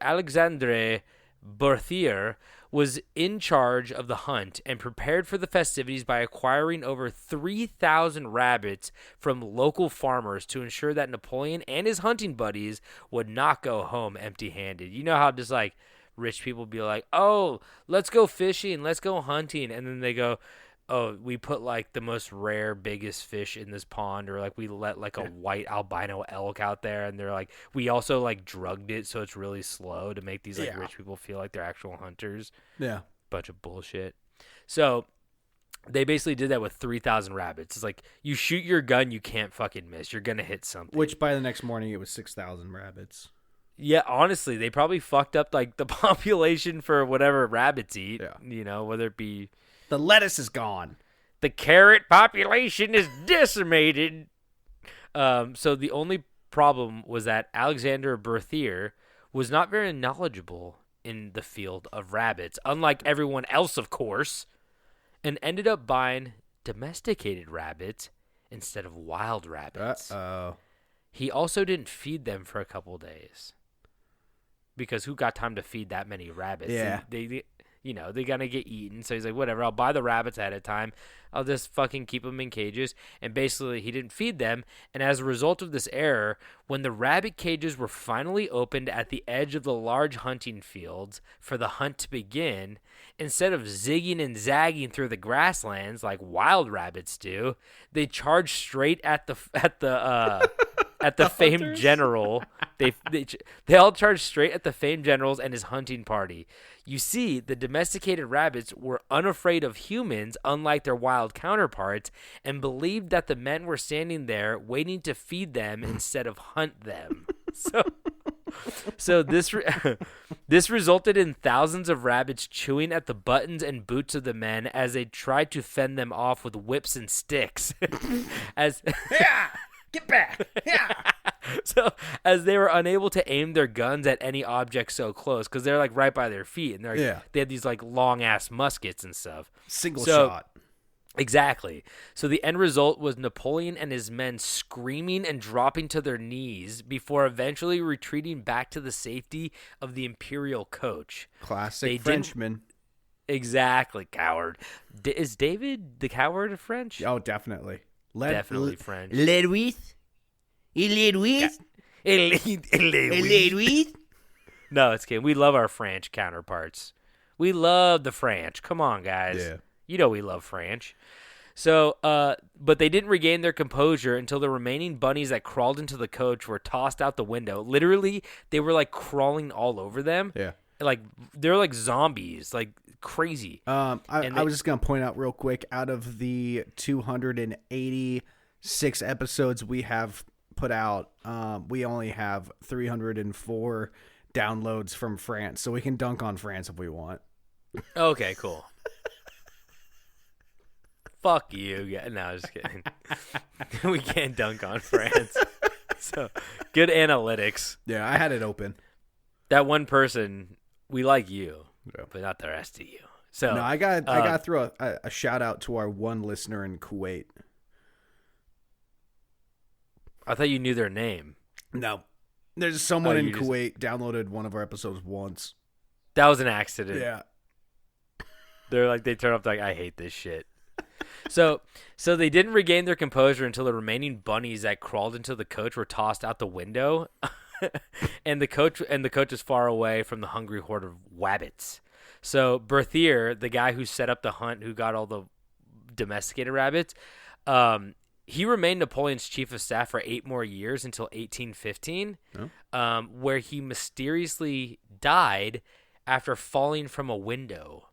Berthier, was in charge of the hunt and prepared for the festivities by acquiring over 3,000 rabbits from local farmers to ensure that Napoleon and his hunting buddies would not go home empty-handed. You know how just rich people be like, oh, let's go fishing, let's go hunting, and then they go, oh, we put the most rare, biggest fish in this pond, or we let a white albino elk out there, and they're like, we also drugged it so it's really slow to make these rich people feel like they're actual hunters. Yeah. Bunch of bullshit. So they basically did that with 3,000 rabbits. It's like, you shoot your gun, you can't fucking miss. You're going to hit something. Which by the next morning, it was 6,000 rabbits. Yeah, honestly, they probably fucked up the population for whatever rabbits eat, whether it be... The lettuce is gone. The carrot population is decimated. So the only problem was that Alexander Berthier was not very knowledgeable in the field of rabbits, unlike everyone else, of course, and ended up buying domesticated rabbits instead of wild rabbits. Uh-oh. He also didn't feed them for a couple days because who got time to feed that many rabbits? Yeah. They're going to get eaten. So he's like, whatever, I'll buy the rabbits ahead of time. I'll just fucking keep them in cages. And basically, he didn't feed them. And as a result of this error, when the rabbit cages were finally opened at the edge of the large hunting fields for the hunt to begin, instead of zigging and zagging through the grasslands like wild rabbits do, they charged straight at the famed general. They all charged straight at the famed generals and his hunting party. You see, the domesticated rabbits were unafraid of humans, unlike their wild counterparts, and believed that the men were standing there waiting to feed them instead of hunt them. So this resulted in thousands of rabbits chewing at the buttons and boots of the men as they tried to fend them off with whips and sticks. Yeah! Get back! Yeah! So, as they were unable to aim their guns at any object so close, because they're right by their feet, and they had these long ass muskets and stuff. Single shot. Exactly. So the end result was Napoleon and his men screaming and dropping to their knees before eventually retreating back to the safety of the imperial coach. Classic Frenchman. Exactly, coward. Is David the Coward French? Oh, definitely. Definitely French. Louis? Louis? Louis? No, it's kidding. We love our French counterparts. We love the French. Come on, guys. Yeah. You know we love French. So, but they didn't regain their composure until the remaining bunnies that crawled into the coach were tossed out the window. Literally, they were crawling all over them. Yeah. They're like zombies, crazy. I was just going to point out real quick, out of the 286 episodes we have put out, we only have 304 downloads from France, so we can dunk on France if we want. Okay, cool. Fuck you. Yeah, no, just kidding. We can't dunk on France. So, good analytics. Yeah, I had it open. That one person, we like you, but not the rest of you. So no, I got to throw a shout out to our one listener in Kuwait. I thought you knew their name. No. There's someone in just... Kuwait downloaded one of our episodes once. That was an accident. Yeah. They turn up like, I hate this shit. So they didn't regain their composure until the remaining bunnies that crawled into the coach were tossed out the window, and the coach is far away from the hungry horde of wabbits. So Berthier, the guy who set up the hunt, who got all the domesticated rabbits, he remained Napoleon's chief of staff for 8 more years until 1815, where he mysteriously died after falling from a window.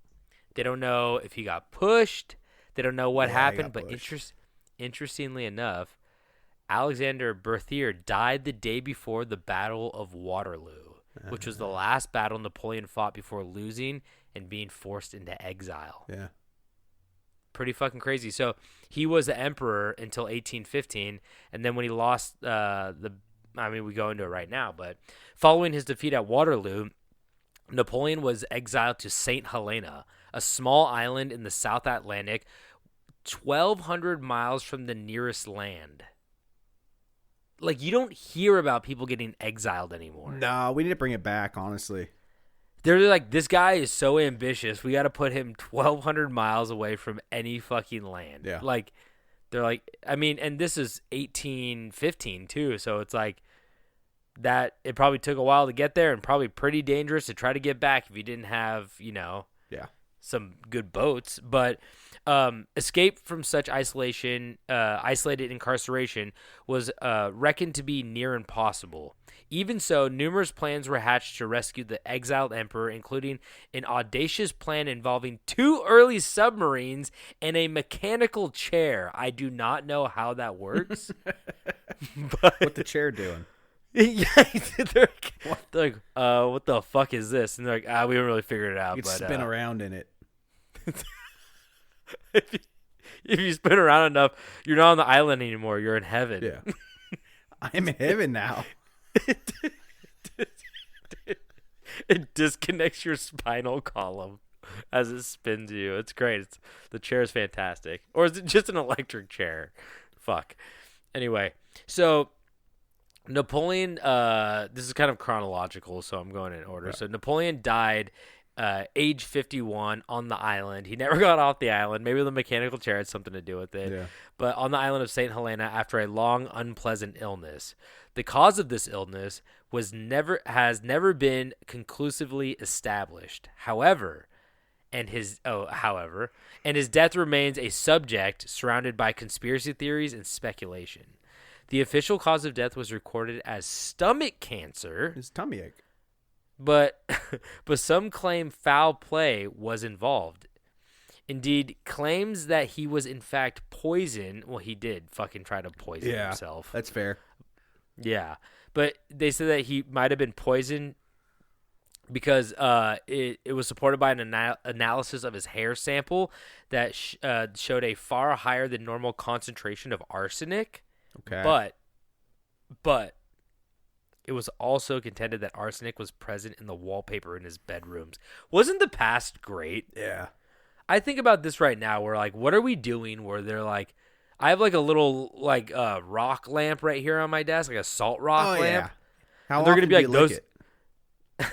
They don't know if he got pushed. They don't know what happened, but interestingly enough, Alexander Berthier died the day before the Battle of Waterloo, which was the last battle Napoleon fought before losing and being forced into exile. Yeah. Pretty fucking crazy. So he was the emperor until 1815, and then when he lost we go into it right now, but following his defeat at Waterloo, Napoleon was exiled to St. Helena, a small island in the South Atlantic, 1,200 miles from the nearest land. Like, you don't hear about people getting exiled anymore. No, we need to bring it back, honestly. They're like, this guy is so ambitious. We got to put him 1,200 miles away from any fucking land. Yeah. Like, they're like, I mean, and this is 1815 too, so it's like that. It probably took a while to get there, and probably pretty dangerous to try to get back if you didn't have, some good boats. But escape from such isolated incarceration was reckoned to be near impossible. Even so, numerous plans were hatched to rescue the exiled emperor, including an audacious plan involving 2 early submarines and a mechanical chair. I do not know how that works. But What the chair doing? yeah, they're like, what the fuck is this? And they're like, we haven't really figured it out. You could but spin around in it. if you spin around enough, you're not on the island anymore. You're in heaven. Yeah. I'm in heaven now. It disconnects your spinal column as it spins you. It's great. The chair is fantastic. Or is it just an electric chair? Fuck. Anyway, so Napoleon, this is kind of chronological, so I'm going in order. Right. So Napoleon died age 51 on the island. He never got off the island. Maybe the mechanical chair had something to do with it. Yeah. But on the island of St. Helena after a long, unpleasant illness. The cause of this illness has never been conclusively established. However, his death remains a subject surrounded by conspiracy theories and speculation. The official cause of death was recorded as stomach cancer. His tummy ache. But some claim foul play was involved. Indeed, claims that he was in fact poisoned. Well, he did fucking try to poison himself. That's fair. Yeah. But they said that he might have been poisoned because it was supported by an analysis of his hair sample that showed a far higher than normal concentration of arsenic. Okay. But it was also contended that arsenic was present in the wallpaper in his bedrooms. Wasn't the past great? Yeah. I think about this right now. We're like, what are we doing? Where they're like, I have like a little rock lamp right here on my desk, like a salt rock lamp. Yeah. How and they're often gonna be do like you those. lick it?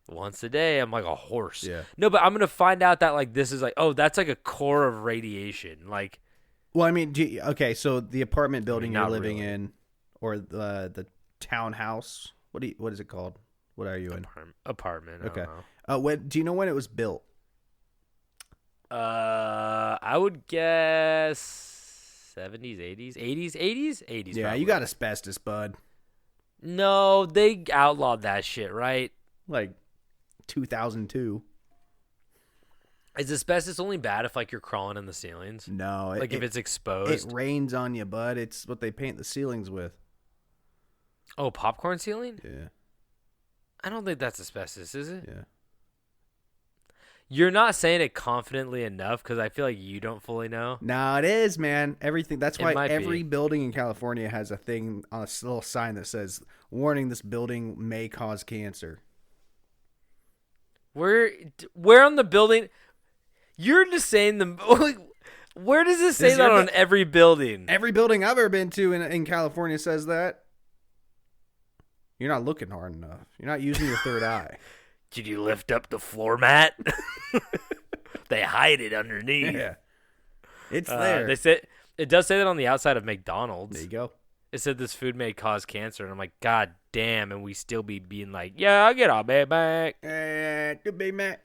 Once a day, I'm like a horse. Yeah. No, but I'm gonna find out that like this is like, oh, that's like a core of radiation. Like, well, I mean, okay, so the apartment building you're living really. in, or the townhouse, what is it called? What are you in? Apartment. Okay. I don't know. Do you know when it was built? I would guess 70s, 80s. Yeah, probably. you got asbestos, bud. No, they outlawed that shit, right? Like 2002. Is asbestos only bad if like you're crawling in the ceilings? No, if it's exposed. It rains on you, bud. It's what they paint the ceilings with. Oh, popcorn ceiling? Yeah. I don't think that's asbestos, is it? Yeah. You're not saying it confidently enough because I feel like you don't fully know. No, it is, man. Everything. That's why every be. building in California has a thing on a little sign that says, "Warning: this building may cause cancer." Where on the building? You're just saying Where does it say that on every building? Every building I've ever been to in California says that. You're not looking hard enough. You're not using your third eye. Did you lift up the floor mat? They hide it underneath. Yeah. It's there. They say it does say that on the outside of McDonald's. There you go. It said this food may cause cancer, and I'm like, God damn! And we still be being like, yeah, I'll get a Big Mac. Good Big Mac.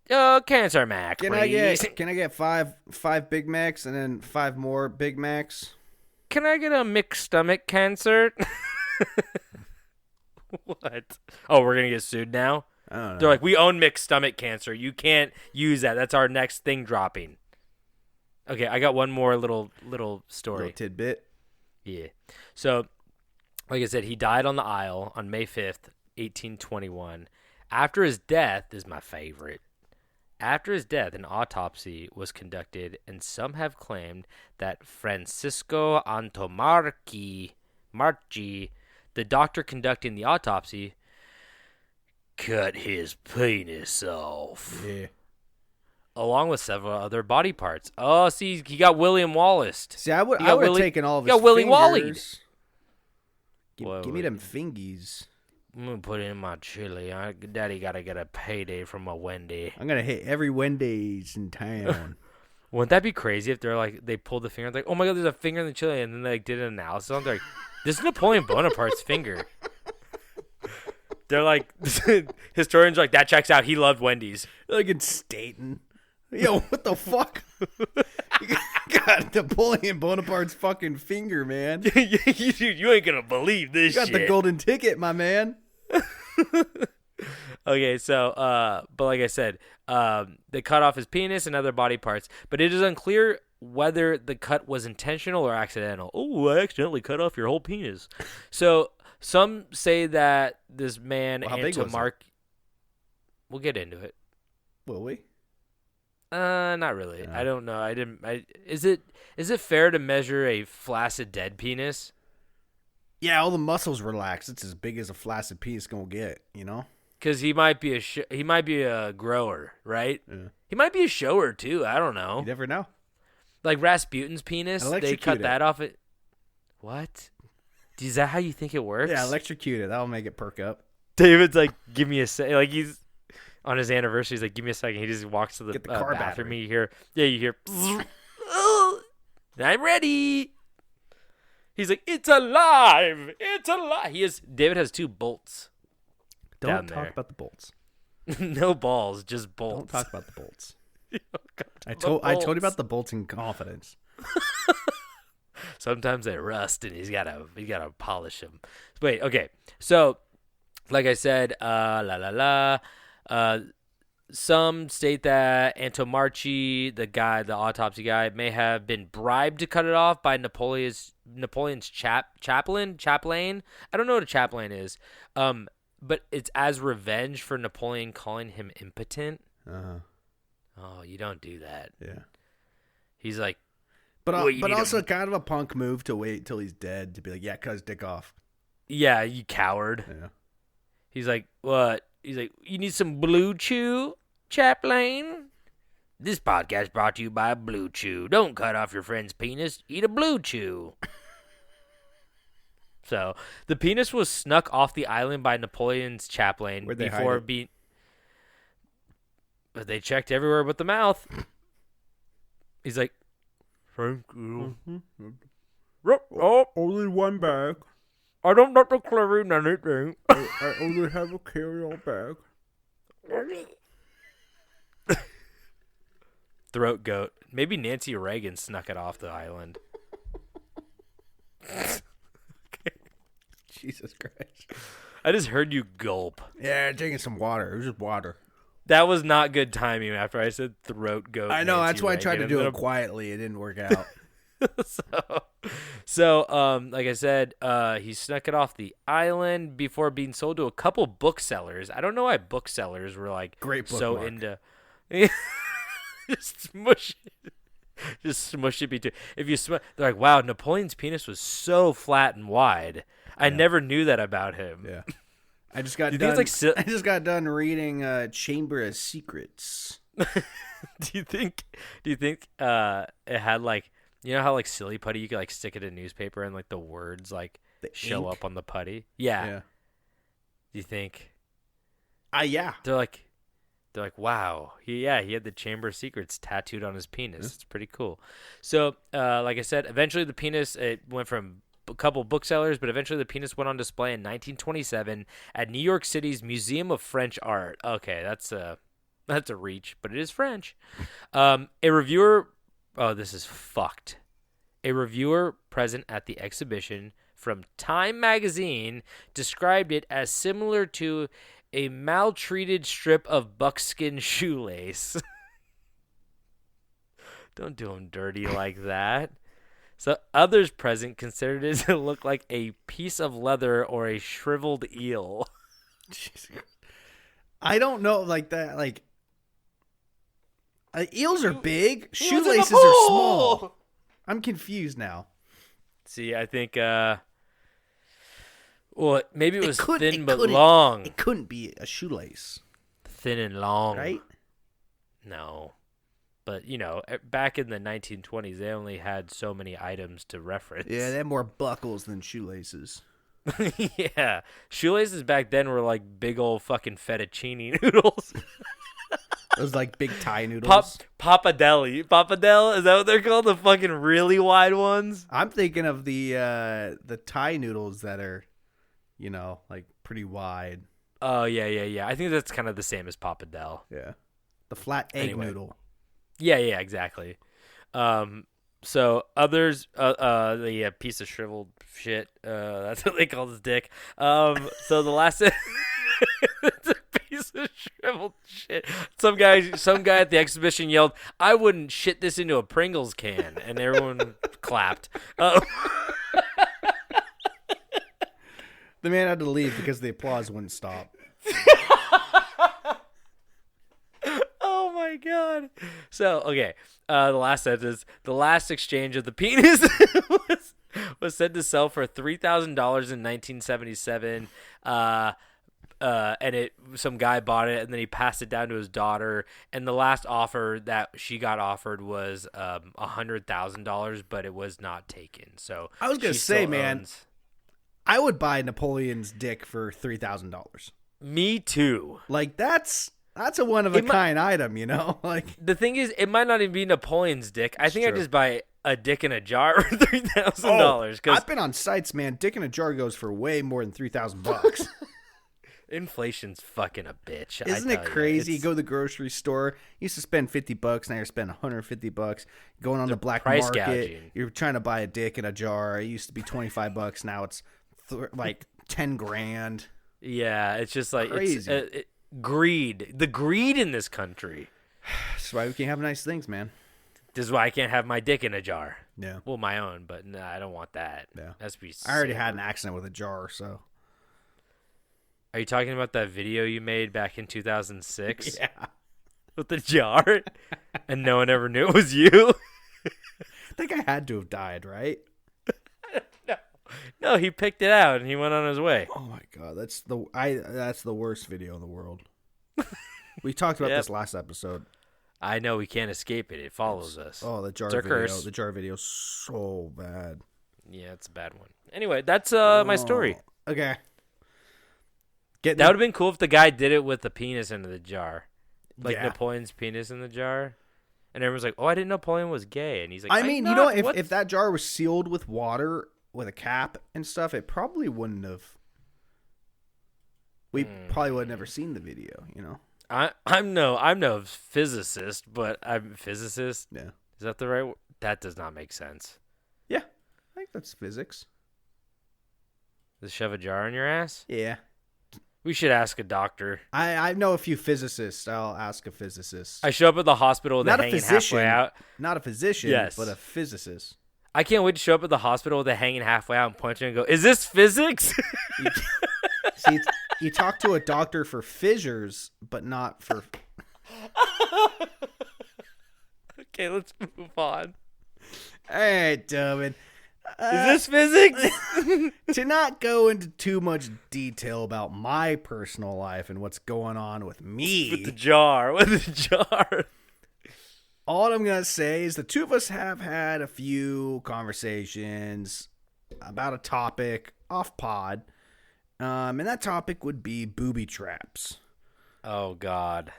Cancer Mac. Can I get five Big Macs and then 5 more Big Macs? Can I get a mixed stomach cancer? What? Oh, we're gonna get sued now? I don't know. They're like, we own mixed stomach cancer. You can't use that. That's our next thing dropping. Okay, I got one more little story. Little tidbit. Yeah. So, like I said, he died on the Isle on May 5th, 1821. After his death, this is my favorite. After his death, an autopsy was conducted, and some have claimed that Francisco Antomarchi, the doctor conducting the autopsy, cut his penis off. Yeah. Along with several other body parts. Oh, see, he got William Wallace. See, I would have taken all of his fingers. Willie Wally. Give me them fingies. I'm going to put it in my chili. Daddy got to get a payday from a Wendy. I'm going to hit every Wendy's in town. Wouldn't that be crazy if they're like, they pulled the finger, like, oh my God, there's a finger in the chili, and then they did an analysis on it. They're like, this is Napoleon Bonaparte's finger. They're like, historians are like, that checks out. He loved Wendy's. Like in Staten. Yo, what the fuck? You got Napoleon Bonaparte's fucking finger, man. You ain't going to believe this shit. You got the golden ticket, my man. Okay, so, but like I said, they cut off his penis and other body parts, but it is unclear whether the cut was intentional or accidental. Oh, I accidentally cut off your whole penis. So some say that this man, how big was it? We'll get into it. Will we? Not really. I don't know. Is it fair to measure a flaccid dead penis? Yeah, all the muscles relax. It's as big as a flaccid penis gonna get, you know? Because he might be a grower, right? Yeah. He might be a shower too. I don't know. You never know. Like Rasputin's penis, they cut that off. What? Is that how you think it works? Yeah, electrocute it. That'll make it perk up. David's like, give me a sec. Like he's on his anniversary. He's like, give me a second. He just walks to the car bathroom. battery. You hear. I'm ready. He's like, it's alive. It's alive. David has 2 bolts. Don't talk about the bolts. No balls, just bolts. Don't talk about the bolts. I told you about the bolts in confidence. Sometimes they rust, and he's gotta polish them. Wait, okay. So, like I said, some state that Antomarchi, the autopsy guy, may have been bribed to cut it off by Napoleon's chaplain. I don't know what a chaplain is. But it's as revenge for Napoleon calling him impotent. Uh-huh. Oh, you don't do that. Yeah. He's like, but also kind of a punk move to wait till he's dead to be like, yeah, cut his dick off. Yeah, you coward. Yeah. He's like, what? He's like, you need some Blue Chew, chaplain? This podcast brought to you by Blue Chew. Don't cut off your friend's penis. Eat a Blue Chew. So, the penis was snuck off the island by Napoleon's chaplain before being... But they checked everywhere but the mouth. He's like, thank you. Mm-hmm. Oh, only one bag. I don't have to clean anything. I only have a carry-on bag. Throat goat. Maybe Nancy Reagan snuck it off the island. Jesus Christ. I just heard you gulp. Yeah, drinking some water. It was just water. That was not good timing after I said throat goat. I know. Nancy That's why Reagan. I tried to do it quietly. It didn't work out. So, like I said, he snuck it off the island before being sold to a couple booksellers. I don't know why booksellers were like great bookmark. So into just smush it between. If you they're like, wow, Napoleon's penis was so flat and wide. I never knew that about him. Yeah. I just got done. I just got done reading Chamber of Secrets. Do you think it had like, you know how like silly putty you could like stick it in newspaper and like the words like show up on the putty? Yeah. Do you think? Yeah. They're like, wow, he had the Chamber of Secrets tattooed on his penis. It's pretty cool. So, like I said, eventually the penis, it went from a couple booksellers, but eventually the penis went on display in 1927 at New York City's Museum of French Art. Okay, that's a reach, but it is French. A reviewer, this is fucked. A reviewer present at the exhibition from Time magazine described it as similar to a maltreated strip of buckskin shoelace. Don't do him dirty like that. So others present considered it to look like a piece of leather or a shriveled eel. I don't know, like that. Like eels are big, shoelaces are small. I'm confused now. See, I think. Well, maybe it was thin but long. It couldn't be a shoelace. Thin and long. Right? No. But, you know, back in the 1920s, they only had so many items to reference. Yeah, they had more buckles than shoelaces. Yeah. Shoelaces back then were like big old fucking fettuccine noodles. Those like big Thai noodles. Pappardelle. Pappardelle? Is that what they're called? The fucking really wide ones? I'm thinking of the Thai noodles that are, you know, like pretty wide. Oh, yeah. I think that's kind of the same as pappardelle. Yeah. The flat egg noodle. Yeah, exactly. So others, the piece of shriveled shit, that's what they call this dick. So the last, it's a piece of shriveled shit. Some guy at the exhibition yelled, "I wouldn't shit this into a Pringles can," and everyone clapped. The man had to leave because the applause wouldn't stop. Oh my god. So, okay. The last sentence. The last exchange of the penis was said to sell for $3,000 in 1977. And some guy bought it and then he passed it down to his daughter. And the last offer that she got offered was $100,000, but it was not taken. So I was gonna say, man, I would buy Napoleon's dick for $3,000. Me too. Like that's a one of a kind item, you know. Like the thing is, it might not even be Napoleon's dick. I think I'd just buy a dick in a jar for $3,000. I've been on sites, man. Dick in a jar goes for way more than $3,000. Inflation's fucking a bitch. Isn't it crazy? You go to the grocery store, you used to spend $50, now you're spending $150. Going on the black market, gouging. You're trying to buy a dick in a jar. It used to be $25, now it's like $10,000. Yeah, it's just like crazy. It's greed. The greed in this country. That's why we can't have nice things, man. This is why I can't have my dick in a jar. Yeah. Well, my own, but no, I don't want that. Yeah. That's be. I already had an accident with a jar, so. Are you talking about that video you made back in 2006? Yeah. With the jar? And no one ever knew it was you? I think I had to have died, right? No, he picked it out and he went on his way. Oh my god, that's the worst video in the world. We talked about this last episode. I know, we can't escape it. It follows us. Oh, the jar video. Curse. The jar video's so bad. Yeah, it's a bad one. Anyway, that's my story. Okay. That would have been cool if the guy did it with the penis into the jar. Like Napoleon's penis in the jar. And everyone's like, "Oh, I didn't know Napoleon was gay." And he's like, I mean, you know, if that jar was sealed with water with a cap and stuff, it probably wouldn't have. We probably would have never seen the video, you know. I'm no physicist, but I'm a physicist. Yeah. Is that the right word? That does not make sense. Yeah. I think that's physics. To shove a jar in your ass? Yeah. We should ask a doctor. I know a few physicists. I'll ask a physicist. I show up at the hospital with a hanging halfway out. Not a physician, yes, but a physicist. I can't wait to show up at the hospital with a hanging halfway out and point and go, "Is this physics?" See, you talk to a doctor for fissures, but not for... Okay, let's move on. All right, Tobin. Is this physics? To not go into too much detail about my personal life and what's going on with me. With the jar. All I'm going to say is the two of us have had a few conversations about a topic off pod. And that topic would be booby traps. Oh, God.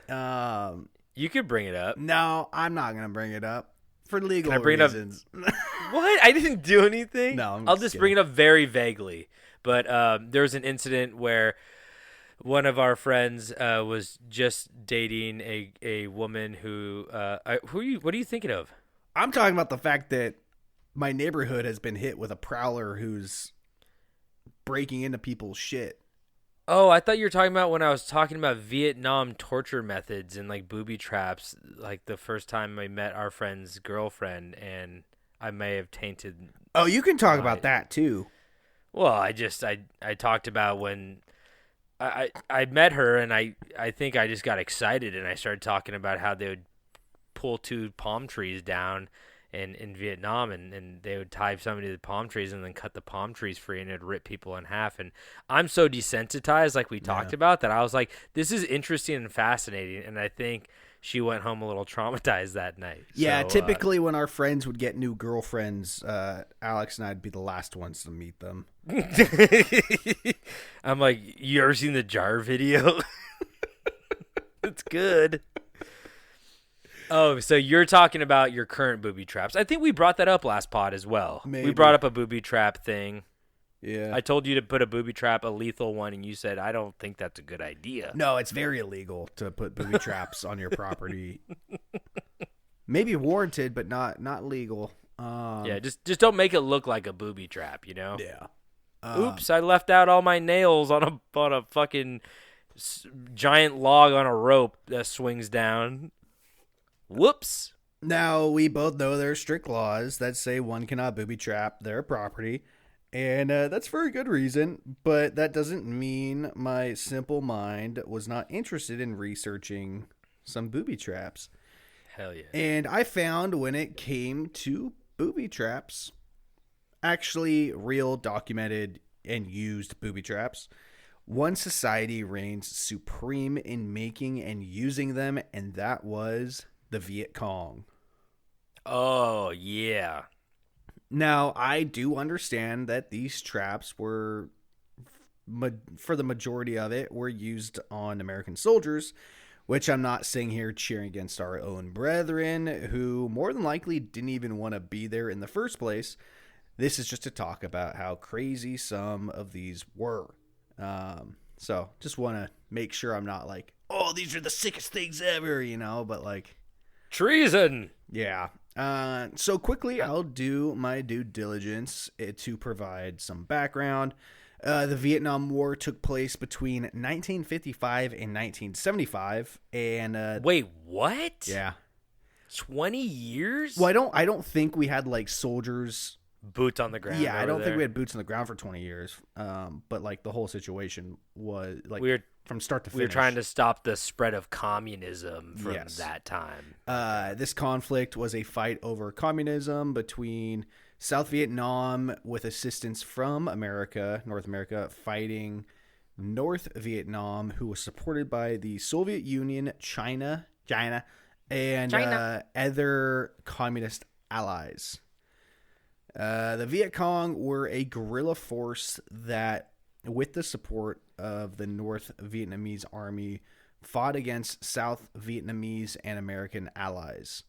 You could bring it up. No, I'm not going to bring it up for legal Can I bring reasons. It up? What? I didn't do anything? No, I'll just bring it up very vaguely. But there was an incident where one of our friends was just dating a woman who what are you thinking of? I'm talking about the fact that my neighborhood has been hit with a prowler who's breaking into people's shit. Oh, I thought you were talking about when I was talking about Vietnam torture methods and like booby traps, like the first time I met our friend's girlfriend, and I may have tainted. Oh, you can talk about that too. Well, I talked about when I met her, and I think I just got excited and I started talking about how they would pull 2 palm trees down in Vietnam, and they would tie somebody to the palm trees and then cut the palm trees free, and it'd rip people in half. And I'm so desensitized, like we talked about, that I was like, this is interesting and fascinating, and I think she went home a little traumatized that night. Yeah, so, typically when our friends would get new girlfriends, Alex and I'd be the last ones to meet them. I'm like, you ever seen the jar video? It's good. Oh, so you're talking about your current booby traps. I think we brought that up last pod as well. Maybe. We brought up a booby trap thing. Yeah. I told you to put a booby trap, a lethal one, and you said, I don't think that's a good idea. No, it's very illegal to put booby traps on your property. Maybe warranted, but not legal. Yeah, just don't make it look like a booby trap, you know? Yeah. Oops, I left out all my nails on a fucking giant log on a rope that swings down. Whoops. Now, we both know there are strict laws that say one cannot booby trap their property, and that's for a good reason, but that doesn't mean my simple mind was not interested in researching some booby traps. Hell yeah. And I found when it came to booby traps, actually real, documented, and used booby traps, one society reigns supreme in making and using them, and that was the Viet Cong. Oh, yeah. Now, I do understand that these traps were, for the majority of it, were used on American soldiers, which I'm not saying here cheering against our own brethren, who more than likely didn't even want to be there in the first place. This is just to talk about how crazy some of these were. So, just want to make sure I'm not like, oh, these are the sickest things ever, you know, but like... Treason! Yeah. So quickly, I'll do my due diligence to provide some background. The Vietnam War took place between 1955 and 1975, and wait, what? Yeah, 20 years? well, I don't think we had like soldiers boots on the ground. Yeah, I don't think we had. had boots on the ground for 20 years. But like the whole situation was like We were from start to finish. We were trying to stop the spread of communism from Yes. that time. This conflict was a fight over communism between South Vietnam, with assistance from North America, fighting North Vietnam, who was supported by the Soviet Union, China, and other communist allies. The Viet Cong were a guerrilla force that, with the support of the North Vietnamese army, fought against South Vietnamese and American allies.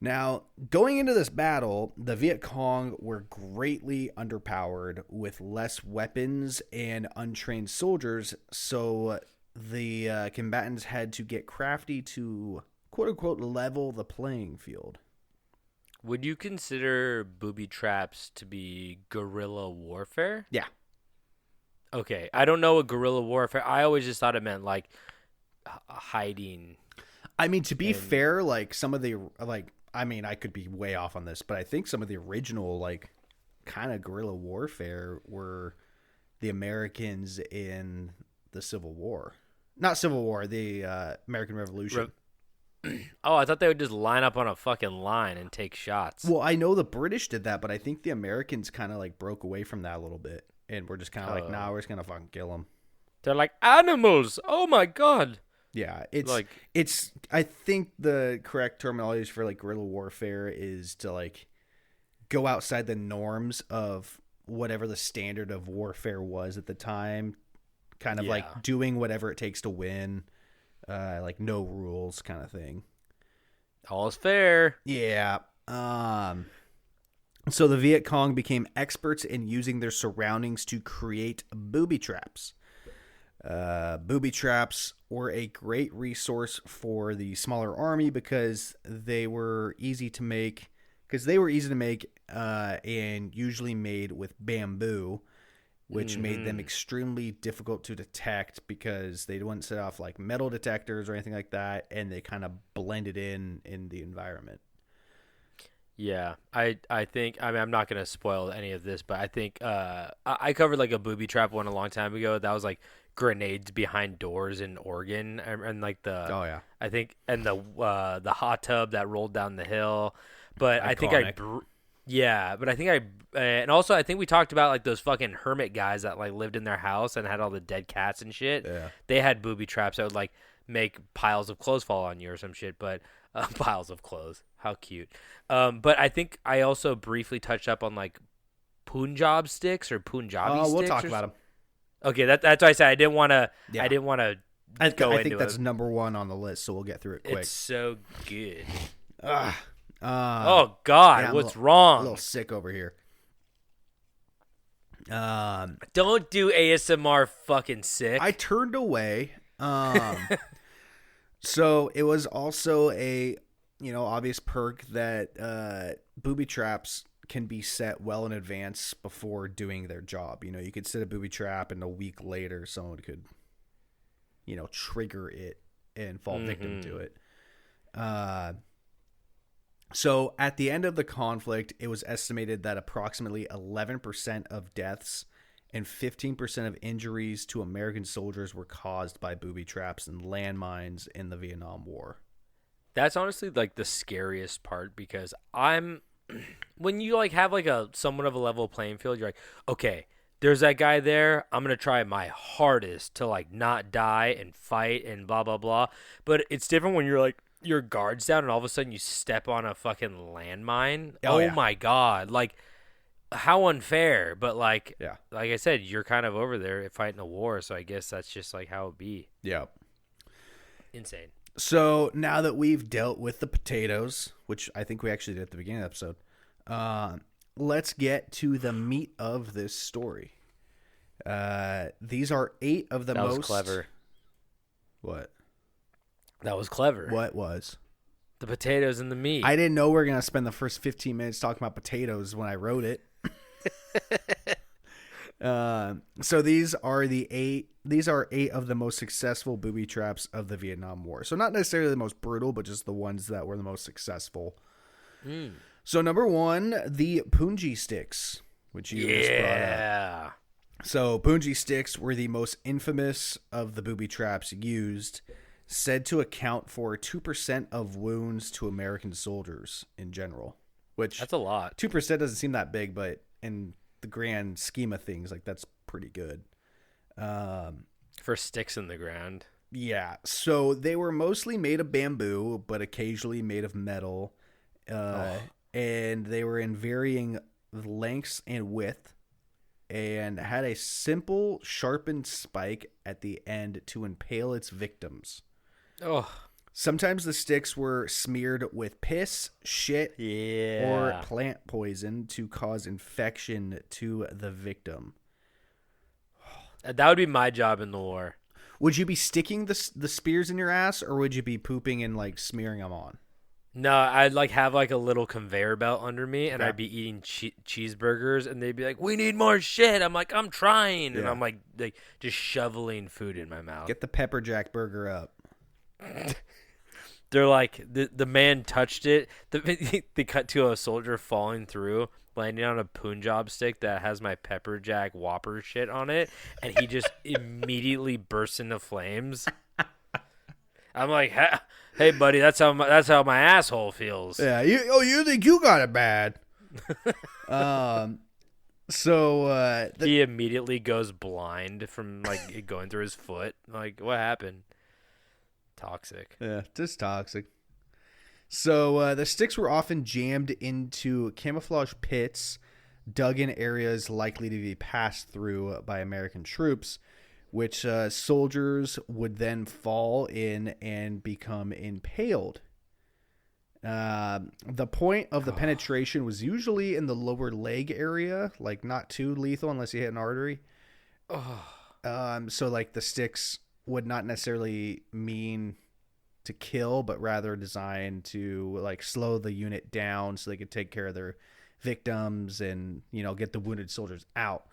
Now, going into this battle, the Viet Cong were greatly underpowered with less weapons and untrained soldiers, so the combatants had to get crafty to, quote-unquote, level the playing field. Would you consider booby traps to be guerrilla warfare? Yeah. Okay, I don't know what guerrilla warfare. I always just thought it meant like hiding. I mean, to be fair, like some of the I could be way off on this, but I think some of the original like kind of guerrilla warfare were the Americans in the Civil War. Not Civil War, the American Revolution. Oh, I thought they would just line up on a fucking line and take shots. Well, I know the British did that, but I think the Americans kind of like broke away from that a little bit. And we're just kind of like, nah, we're just going to fucking kill them. They're like animals. Oh my God. Yeah, it's Like- it's. I think the correct terminology for like guerrilla warfare is to like go outside the norms of whatever the standard of warfare was at the time. Kind of Yeah. like doing whatever it takes to win, like no rules kind of thing. All is fair. Yeah. So the Viet Cong became experts in using their surroundings to create booby traps. Booby traps were a great resource for the smaller army because they were easy to make. And usually made with bamboo, which made them extremely difficult to detect because they wouldn't set off like metal detectors or anything like that, and they kind of blended in the environment. Yeah, I think, I mean, I'm not gonna spoil any of this, but I think I covered like a booby trap one a long time ago. That was like grenades behind doors in Oregon, and like the I think, and the hot tub that rolled down the hill. But Iconic. And also I think we talked about like those fucking hermit guys that like lived in their house and had all the dead cats and shit. Yeah. They had booby traps that would like make piles of clothes fall on you or some shit. But piles of clothes, how cute. But I think I also briefly touched up on like Punjab sticks or Punjabi sticks. We'll talk about them. Okay, that's why I said I didn't want to. Yeah. I didn't want to. I think that's number one on the list, so we'll get through it quick. It's so good. Oh God, yeah, what's a wrong? little sick over here. Don't do ASMR fucking sick. I turned away. So it was also a obvious perk that booby traps can be set well in advance before doing their job. You could set a booby trap and a week later someone could trigger it and fall victim to it. So at the end of the conflict, it was estimated that approximately 11% of deaths and 15% of injuries to American soldiers were caused by booby traps and landmines in the Vietnam War. That's honestly like the scariest part, because when you like have like a somewhat of a level playing field, you're like, okay, there's that guy there. I'm going to try my hardest to like not die and fight and blah, blah, blah. But it's different when you're like, your guard's down and all of a sudden you step on a fucking landmine. Oh my God. Like, how unfair. But like, like I said, you're kind of over there fighting a war. So I guess that's just like how it be. Yeah. Insane. So now that we've dealt with the potatoes, which I think we actually did at the beginning of the episode, let's get to the meat of this story. These are 8 of the most... That was clever. What? That was clever. What was? The potatoes and the meat. I didn't know we were going to spend the first 15 minutes talking about potatoes when I wrote it. So these are 8 of the most successful booby traps of the Vietnam War. So not necessarily the most brutal, but just the ones that were the most successful. So number 1, the punji sticks, which you just brought up. So punji sticks were the most infamous of the booby traps used, said to account for 2% of wounds to American soldiers in general. Which that's a lot. 2% doesn't seem that big, but in the grand scheme of things, like that's pretty good. For sticks in the ground. Yeah. So they were mostly made of bamboo, but occasionally made of metal. And they were in varying lengths and width, and had a simple sharpened spike at the end to impale its victims. Sometimes the sticks were smeared with piss, shit, or plant poison to cause infection to the victim. That would be my job in the war. Would you be sticking the spears in your ass, or would you be pooping and like smearing them on? No, I'd like have like a little conveyor belt under me, and I'd be eating cheeseburgers, and they'd be like, "We need more shit." I'm like, "I'm trying," and I'm like just shoveling food in my mouth. Get the pepper jack burger up. They're like, the man touched it. They cut to a soldier falling through, landing on a Punjab stick that has my pepper jack Whopper shit on it, and he just immediately bursts into flames. I'm like, hey, buddy, that's how my asshole feels. Yeah, you think you got it bad? He immediately goes blind from like it going through his foot. Like, what happened? toxic. Yeah, just toxic. So the sticks were often jammed into camouflage pits dug in areas likely to be passed through by American troops, which soldiers would then fall in and become impaled. The point of the penetration was usually in the lower leg area, like not too lethal unless you hit an artery. So like the sticks would not necessarily mean to kill, but rather designed to like slow the unit down so they could take care of their victims and, you know, get the wounded soldiers out.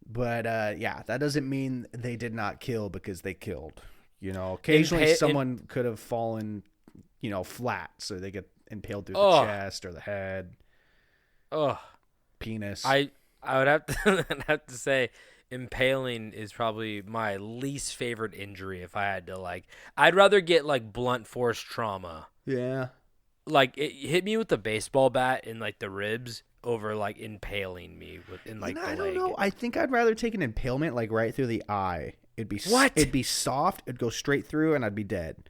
But yeah, that doesn't mean they did not kill, because they killed. You know, occasionally someone could have fallen, you know, flat, so they get impaled through the chest or the head. Penis. I would have to have to say impaling is probably my least favorite injury. If I had to, like, I'd rather get like blunt force trauma. Yeah. Like, it hit me with the baseball bat in like the ribs over like impaling me in like the leg. I don't know. I think I'd rather take an impalement like right through the eye. It'd be It'd be soft. It'd go straight through, and I'd be dead.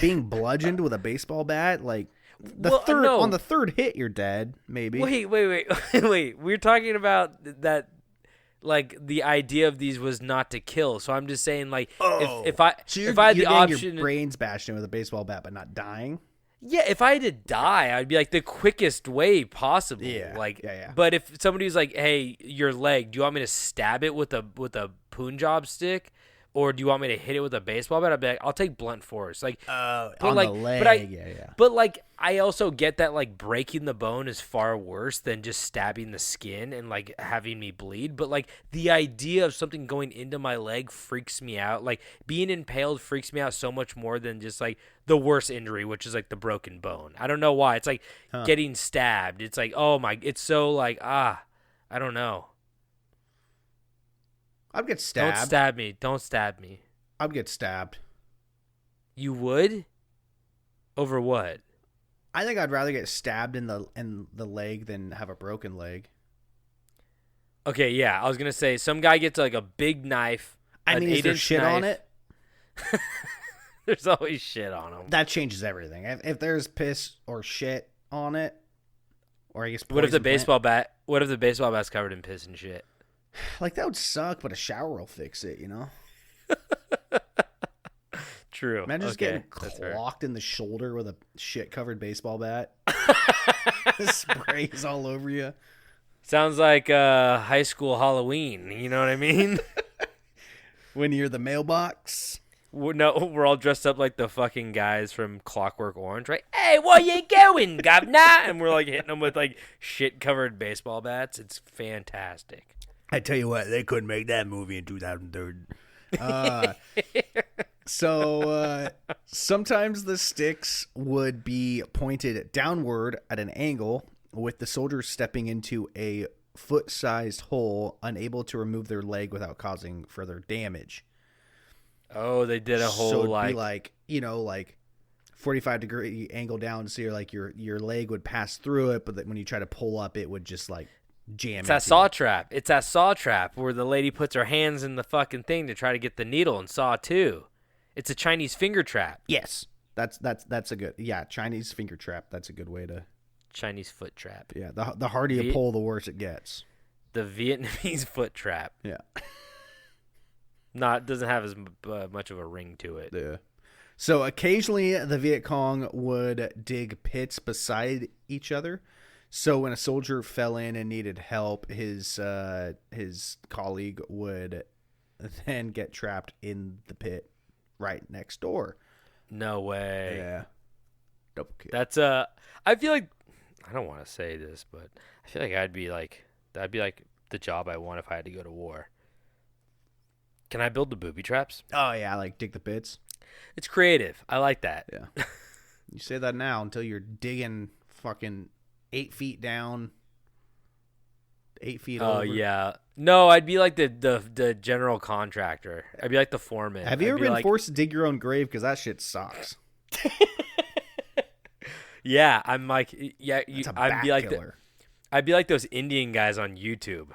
Being bludgeoned with a baseball bat, like on the third hit, you're dead. Maybe. Wait. We're talking about that. Like, the idea of these was not to kill, so I'm just saying, like, if I had the option, your brains bashed in with a baseball bat, but not dying. Yeah, if I had to die, I'd be like the quickest way possible. Yeah, like, yeah. But if somebody was like, "Hey, your leg, do you want me to stab it with a Punjab stick, or do you want me to hit it with a baseball bat?" I'd be like, "I'll take blunt force." Like, on like, the leg, yeah. But like, I also get that like breaking the bone is far worse than just stabbing the skin and like having me bleed. But like the idea of something going into my leg freaks me out. Like, being impaled freaks me out so much more than just like the worst injury, which is like the broken bone. I don't know why. It's like getting stabbed. It's like, oh my, it's so like, I don't know. I'd get stabbed. Don't stab me. I'd get stabbed. You would? Over what? I think I'd rather get stabbed in the leg than have a broken leg. Okay, yeah. I was gonna say some guy gets like a big knife. I mean, is there shit on it? There's always shit on them. That changes everything. If there's piss or shit on it, or I guess what if the baseball bat? What if the baseball bat's covered in piss and shit? Like, that would suck, but a shower will fix it, you know? True. Imagine just getting clocked in the shoulder with a shit-covered baseball bat. Sprays all over you. Sounds like high school Halloween. You know what I mean? When you're the mailbox. We're all dressed up like the fucking guys from Clockwork Orange, right? Hey, where you going, governor? And we're like hitting them with like shit-covered baseball bats. It's fantastic. I tell you what, they couldn't make that movie in 2003. So sometimes the sticks would be pointed downward at an angle, with the soldiers stepping into a foot-sized hole, unable to remove their leg without causing further damage. Oh, they did a whole be like, you know, like 45-degree angle down, so you're like your leg would pass through it, but when you try to pull up, it would just like jam. It's that saw trap. It's that saw trap where the lady puts her hands in the fucking thing to try to get the needle and saw too. It's a Chinese finger trap. Yes, that's a good Chinese finger trap. That's a good way to Chinese foot trap. Yeah, the harder you pull, the worse it gets. The Vietnamese foot trap. Yeah, doesn't have as much of a ring to it. Yeah. So occasionally the Viet Cong would dig pits beside each other. So when a soldier fell in and needed help, his colleague would then get trapped in the pit right next door. No way. Yeah. Double kill. That's I feel like, I don't want to say this, but I feel like that'd be like the job I want if I had to go to war. Can I build the booby traps? Oh yeah, like dig the pits. It's creative. I like that. Yeah. You say that now until you're digging fucking 8 feet down, 8 feet over. Oh yeah. No, I'd be like the general contractor. I'd be like the foreman. Have you ever been forced to dig your own grave? Because that shit sucks. Yeah, I'm like, I'd be like killer. I'd be like those Indian guys on YouTube.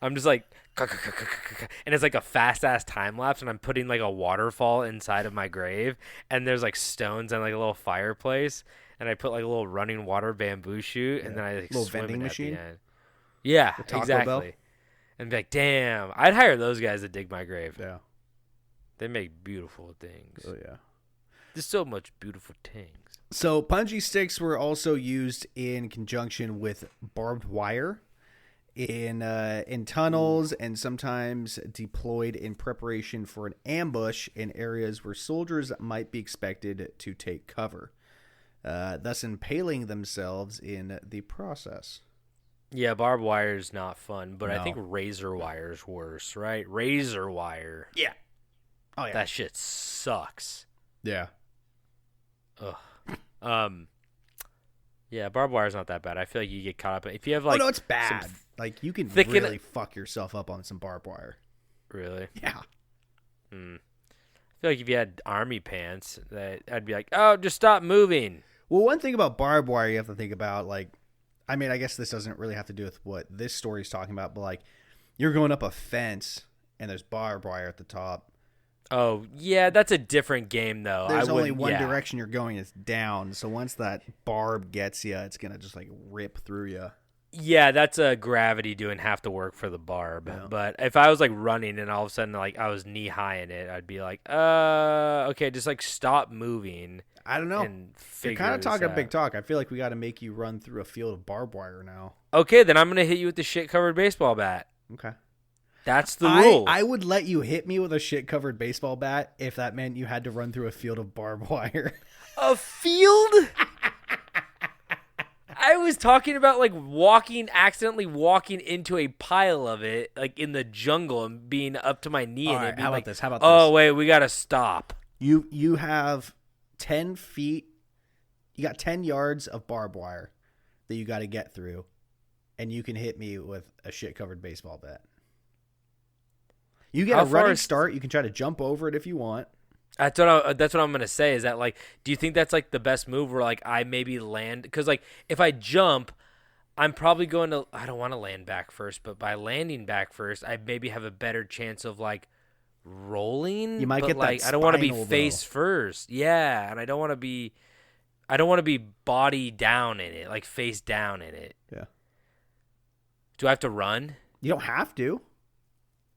I'm just like, and it's like a fast ass time lapse, and I'm putting like a waterfall inside of my grave, and there's like stones and like a little fireplace, and I put like a little running water bamboo shoot, and then I like little swim vending it machine. At the end. Yeah, The Taco exactly. Bell? And be like, damn, I'd hire those guys to dig my grave. Yeah. They make beautiful things. Oh yeah. There's so much beautiful things. So punji sticks were also used in conjunction with barbed wire in tunnels, and sometimes deployed in preparation for an ambush in areas where soldiers might be expected to take cover, thus impaling themselves in the process. Yeah, barbed wire is not fun, but I No. think razor wire is worse, right? Razor wire. Yeah. Oh yeah. That shit sucks. Yeah. Ugh. Yeah, barbed wire is not that bad. I feel like you get caught up. If you have like, oh no, it's bad. Like you can thicken- really fuck yourself up on some barbed wire. Really? Yeah. I feel like if you had army pants, that I'd be like, oh, just stop moving. Well, one thing about barbed wire you have to think about, like, I mean, I guess this doesn't really have to do with what this story is talking about, but like, you're going up a fence and there's barbed wire at the top. Oh, yeah, that's a different game, though. There's I only wouldn't- one yeah. direction you're going, it's down. So once that barb gets you, it's going to just like rip through you. Yeah, that's a gravity doing half the work for the barb. Yeah. But if I was like running and all of a sudden like I was knee high in it, I'd be like, okay, just like stop moving. I don't know. And You're figure kind of this talking out. big talk. I feel like we got to make you run through a field of barbed wire now. Okay, then I'm gonna hit you with the shit covered baseball bat. Okay. That's the rule. I would let you hit me with a shit covered baseball bat if that meant you had to run through a field of barbed wire. A field? I was talking about like accidentally walking into a pile of it, like in the jungle, and being up to my knee All in right, it. Being how about like, this? How about oh this? wait, we gotta stop. You have 10 feet. You got 10 yards of barbed wire that you got to get through, and you can hit me with a shit covered baseball bat. You get How a running far is- start. You can try to jump over it if you want. That's what I'm gonna say. Is that like, do you think that's like the best move where like I maybe land? Because like if I jump, I'm probably going to. I don't want to land back first, but by landing back first, I maybe have a better chance of like rolling. You might but, get that like I don't want to be spinal, face first. Yeah, and I don't want to be. I don't want to be body down in it, like face down in it. Yeah. Do I have to run? You don't have to,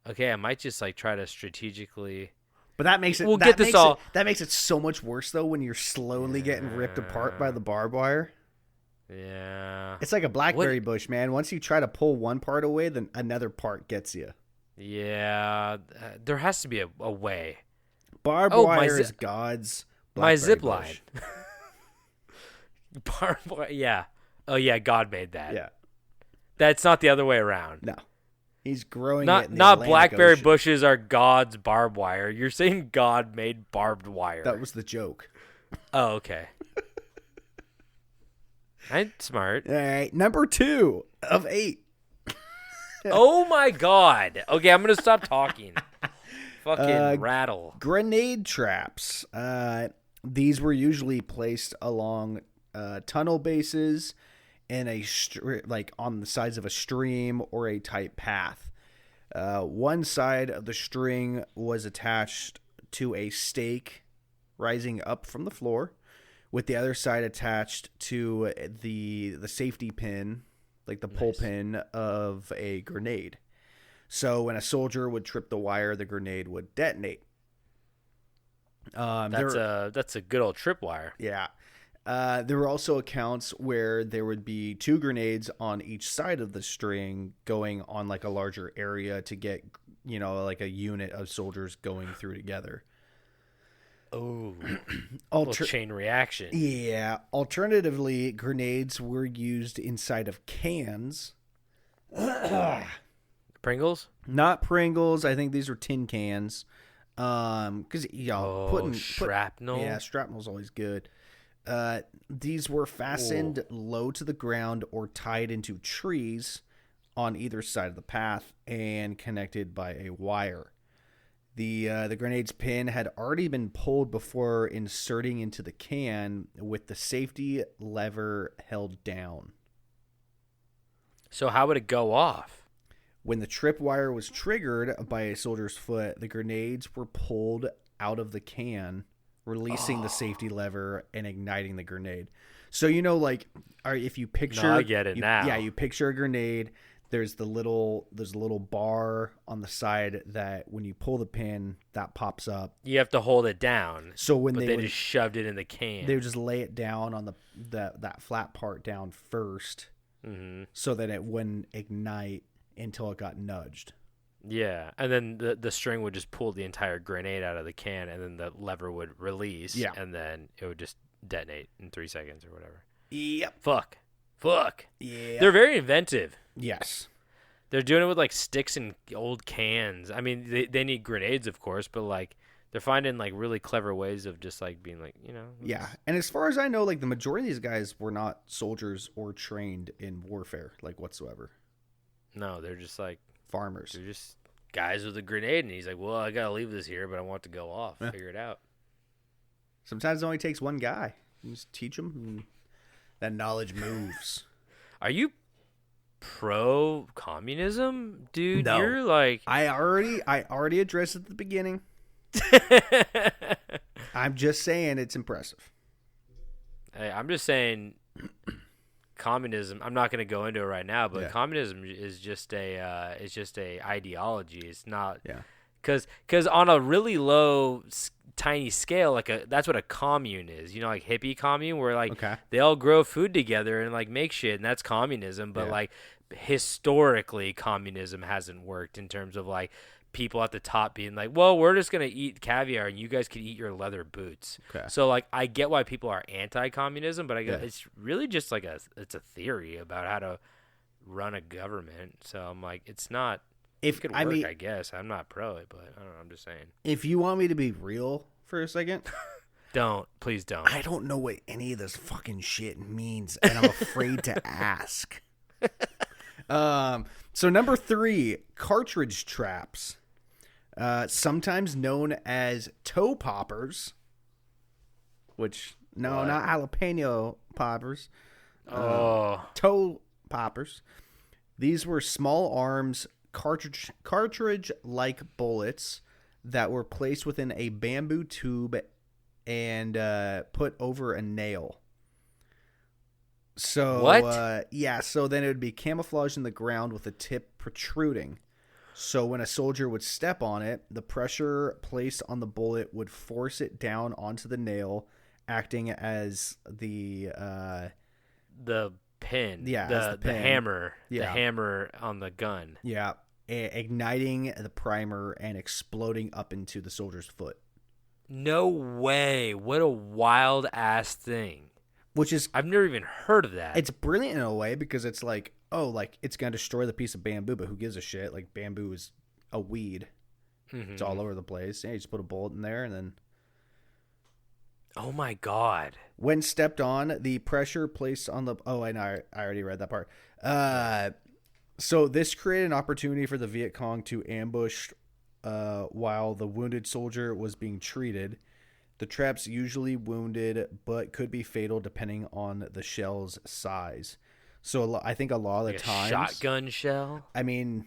Okay, I might just like try to strategically. but that makes it. We'll that get this makes all- It, that makes it so much worse though when you're slowly getting ripped apart by the barbed wire. Yeah. It's like a blackberry bush, man. Once you try to pull one part away, then another part gets you. Yeah. There has to be a way. Barbed Oh, my wire zi- is God's My blackberry zip bush. line. Barbed wire. Yeah. Oh yeah, God made that. Yeah. That's not the other way around. No. He's growing it Not in the not Atlantic blackberry Ocean. bushes are God's barbed wire. You're saying God made barbed wire. That was the joke. Oh, okay. I'm smart. All right. Number 2 of 8. Oh my God. Okay, I'm gonna stop talking. Fucking rattle. Grenade traps. These were usually placed along tunnel bases in like on the sides of a stream or a tight path. One side of the string was attached to a stake rising up from the floor, with the other side attached to the safety pin, like the pull pin of a grenade. So when a soldier would trip the wire, the grenade would detonate. That's a good old tripwire. Yeah. There were also accounts where there would be 2 grenades on each side of the string going on like a larger area to get, like a unit of soldiers going through together. Oh, little chain reaction. Yeah. Alternatively, grenades were used inside of cans. Pringles? Not Pringles. I think these are tin cans. Because putting shrapnel. Yeah, shrapnel's always good. These were fastened low to the ground or tied into trees on either side of the path and connected by a wire. The grenade's pin had already been pulled before inserting into the can with the safety lever held down. So how would it go off? When the tripwire was triggered by a soldier's foot, the grenades were pulled out of the can, releasing the safety lever and igniting the grenade. So, like, if you picture... No, I get it now. Yeah, you picture a grenade. There's a little bar on the side that when you pull the pin, that pops up. You have to hold it down. So when they just shoved it in the can. They would just lay it down on that flat part down first, so that it wouldn't ignite until it got nudged. Yeah, and then the string would just pull the entire grenade out of the can, and then the lever would release, and then it would just detonate in 3 seconds or whatever. Yep. Fuck. Yeah. They're very inventive. Yes. They're doing it with, like, sticks and old cans. I mean, they need grenades, of course, but, like, they're finding, like, really clever ways of just, like, being like, Yeah, and as far as I know, like, the majority of these guys were not soldiers or trained in warfare, like, whatsoever. No, they're just, like... farmers. They're just guys with a grenade, and he's like, well, I gotta leave this here, but I want it to go off. Yeah. Figure it out. Sometimes it only takes one guy. You just teach them, and that knowledge moves. Are you pro-communism, dude? No. You're like... I already addressed it at the beginning. I'm just saying it's impressive. Hey, I'm just saying communism, I'm not going to go into it right now, but communism is just a ideology. It's not... Yeah. Because on a really low, tiny scale, like that's what a commune is. Like hippie commune, where like they all grow food together and like make shit, and that's communism. But like historically, communism hasn't worked in terms of like people at the top being like, well, we're just gonna eat caviar and you guys could eat your leather boots. Okay. So like I get why people are anti-communism, but I guess it's really just like it's a theory about how to run a government. So I'm like, it's not. It could work, I guess. I'm not pro it, but I don't know. I'm just saying. If you want me to be real for a second, please don't. I don't know what any of this fucking shit means, and I'm afraid to ask. So number 3, cartridge traps, sometimes known as toe poppers, which not jalapeno poppers. Toe poppers. These were small arms. Cartridge-like bullets that were placed within a bamboo tube and put over a nail. So what? So then it would be camouflaged in the ground with the tip protruding. So when a soldier would step on it, the pressure placed on the bullet would force it down onto the nail, acting as the pin. Yeah, the hammer. Yeah. The hammer on the gun. Yeah. Igniting the primer and exploding up into the soldier's foot. No way. What a wild ass thing. Which is, I've never even heard of that. It's brilliant in a way because it's like, it's going to destroy the piece of bamboo, but who gives a shit? Like, bamboo is a weed. Mm-hmm. It's all over the place. Yeah, you just put a bullet in there and then... Oh my God. When stepped on, the pressure placed on the... Oh, I know. I already read that part. So this created an opportunity for the Viet Cong to ambush while the wounded soldier was being treated. The traps usually wounded, but could be fatal depending on the shell's size. So I think a lot of the times... shotgun shell? I mean,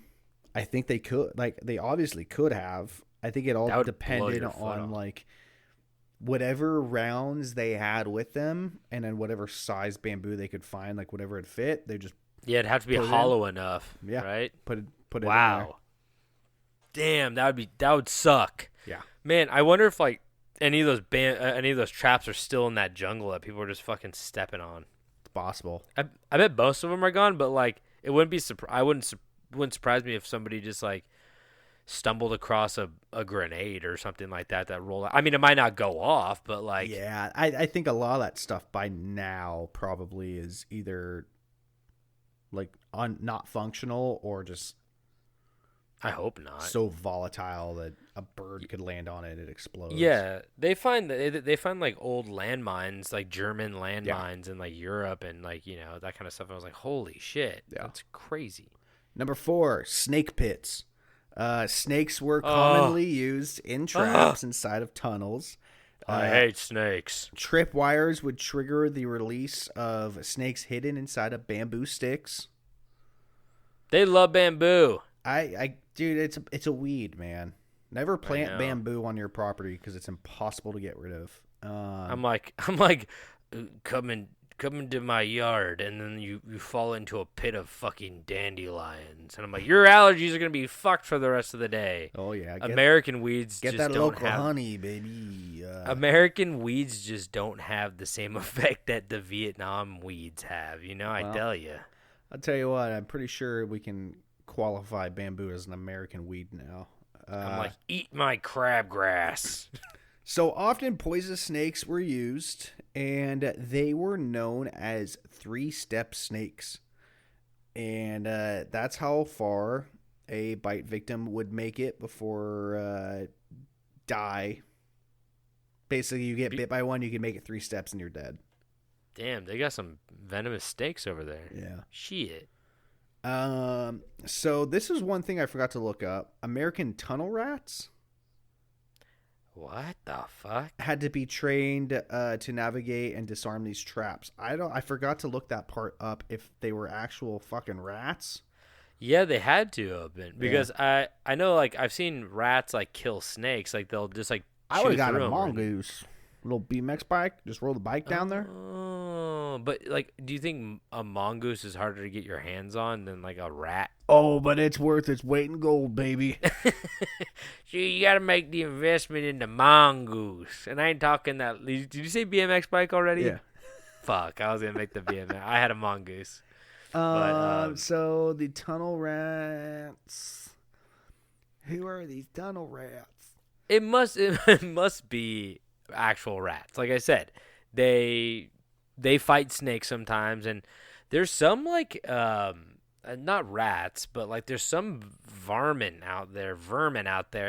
I think they could. Like, they obviously could have. I think it all depended on, like, whatever rounds they had with them, and then whatever size bamboo they could find, like, whatever it fit, they just... Yeah, it'd have to be hollow enough, right? Put it in there. Wow. Damn, that would suck. Yeah. Man, I wonder if, like, any of those traps are still in that jungle that people are just fucking stepping on. It's possible. I bet most of them are gone, but like it wouldn't be wouldn't surprise me if somebody just like stumbled across a grenade or something like that rolled out. I mean, it might not go off, but like yeah, I think a lot of that stuff by now probably is either like not functional or just I hope not. So volatile that a bird could land on it and it explodes. Yeah, they find like old landmines, like German landmines in like Europe and like, that kind of stuff. I was like, holy shit, that's crazy. Number 4, snake pits. Snakes were commonly used in traps inside of tunnels. I hate snakes. Tripwires would trigger the release of snakes hidden inside of bamboo sticks. They love bamboo. Dude, it's a weed, man. Never plant bamboo on your property because it's impossible to get rid of. I'm like, come into my yard, and then you fall into a pit of fucking dandelions, and I'm like, your allergies are gonna be fucked for the rest of the day. Oh yeah, American weeds get just that don't local have, honey, baby. American weeds just don't have the same effect that the Vietnam weeds have. I tell you. I'll tell you what. I'm pretty sure we can qualify bamboo as an American weed now. I'm like, eat my crabgrass. So often poisonous snakes were used, and they were known as 3-step snakes. And that's how far a bite victim would make it before die. Basically, you get bit by one, you can make it 3 steps and you're dead. Damn, they got some venomous snakes over there. Yeah. Shit. So this is one thing I forgot to look up. American tunnel rats. What the fuck? Had to be trained to navigate and disarm these traps. I forgot to look that part up if they were actual fucking rats. Yeah, they had to have been because I know like I've seen rats like kill snakes. Like they'll just like I would have got a mongoose. Little BMX bike, just roll the bike down there. Oh, but like, do you think a mongoose is harder to get your hands on than like a rat? Oh, but it's worth its weight in gold, baby. So you got to make the investment in the mongoose, and I ain't talking that. Did you say BMX bike already? Yeah. Fuck, I was gonna make the BMX. I had a mongoose. So the tunnel rats. Who are these tunnel rats? It must be actual rats. Like I said, they fight snakes sometimes, and there's some like not rats, but like there's some vermin out there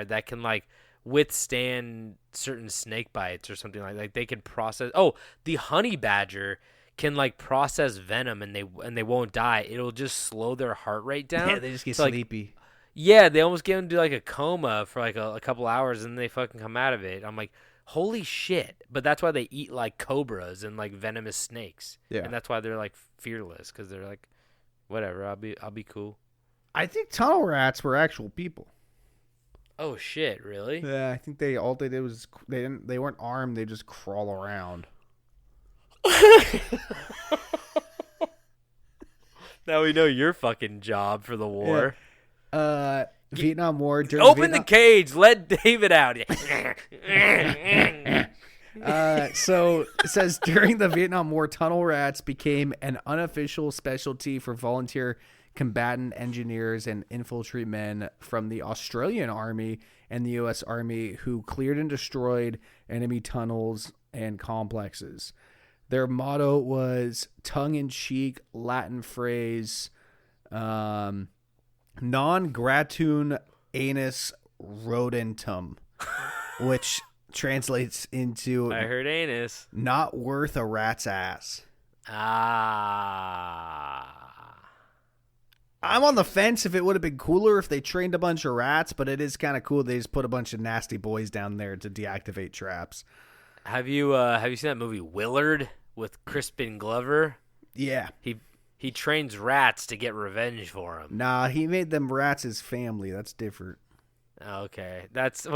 that can like withstand certain snake bites or something like they can process. Oh, the honey badger can like process venom and they won't die. It'll just slow their heart rate down. Yeah, they just get sleepy. Like, yeah, they almost get into like a coma for like a couple hours and they fucking come out of it. I'm like, holy shit. But that's why they eat like cobras and like venomous snakes. Yeah. And that's why they're like fearless, because they're like, whatever, I'll be cool. I think tunnel rats were actual people. Oh shit, really? Yeah, I think all they did was they weren't armed, they just crawl around. Now we know your fucking job for the war. Yeah. Vietnam War. Open the cage. Let David out. So it says during the Vietnam War, tunnel rats became an unofficial specialty for volunteer combatant engineers and infantrymen from the Australian Army and the U.S. Army who cleared and destroyed enemy tunnels and complexes. Their motto was tongue-in-cheek Latin phrase, non gratium anus rodentum, which translates into I heard anus. Not worth a rat's ass. I'm on the fence if it would have been cooler if they trained a bunch of rats, but it is kind of cool they just put a bunch of nasty boys down there to deactivate traps. Have you seen that movie Willard with Crispin Glover? Yeah. He trains rats to get revenge for him. Nah, he made them rats his family. That's different. Okay. That's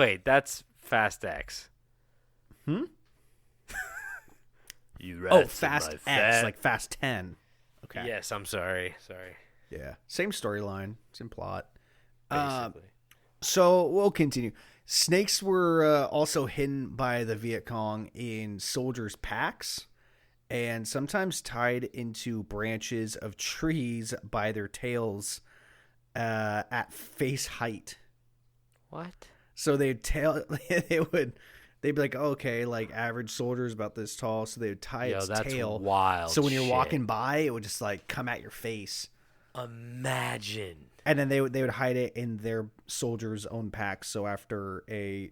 Fast X. You rats Fast X, like Fast 10. Okay. Yes, I'm sorry. Yeah. Same storyline, same plot. Basically. So we'll continue. Snakes were also hidden by the Viet Cong in soldiers' packs and sometimes tied into branches of trees by their tails at face height. What? So they'd be like, okay, like average soldiers about this tall, so they would tie its tail. Wild. So when you're walking by, it would just like come at your face. Imagine. And then they would hide it in their soldiers' own packs. So after a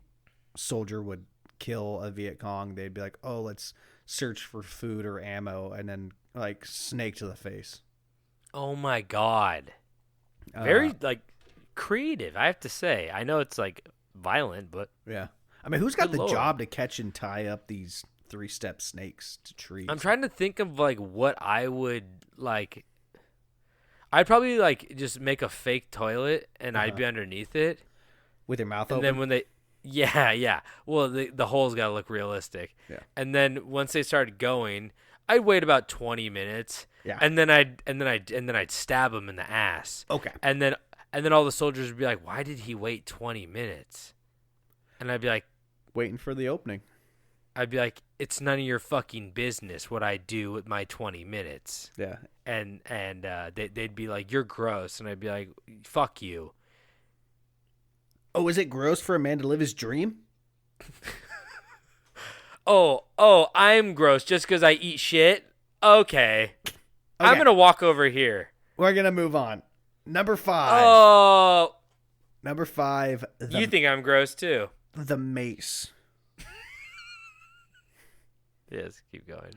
soldier would kill a Viet Cong, they'd be like, oh, let's search for food or ammo, and then like snake to the face. Oh my god. Very like creative, I have to say. I know it's like violent, but yeah. I mean, who's got the job to catch and tie up these 3-step snakes to trees? I'm trying to think of like what I would like. I'd probably like just make a fake toilet and I'd be underneath it with your mouth and open. then when they yeah. Well, the hole's got to look realistic. Yeah. And then once they started going, I'd wait about 20 minutes. Yeah. And then I'd stab him in the ass. Okay. And then all the soldiers would be like, "Why did he wait 20 minutes?" And I'd be like, waiting for the opening. "It's none of your fucking business what I do with my 20 minutes." Yeah. And they'd be like, "You're gross," and I'd be like, "Fuck you." Oh, is it gross for a man to live his dream? Oh, I'm gross just because I eat shit? Okay. I'm going to walk over here. We're going to move on. Number 5. Oh. Number 5. You think I'm gross too. The mace. Yes, keep going.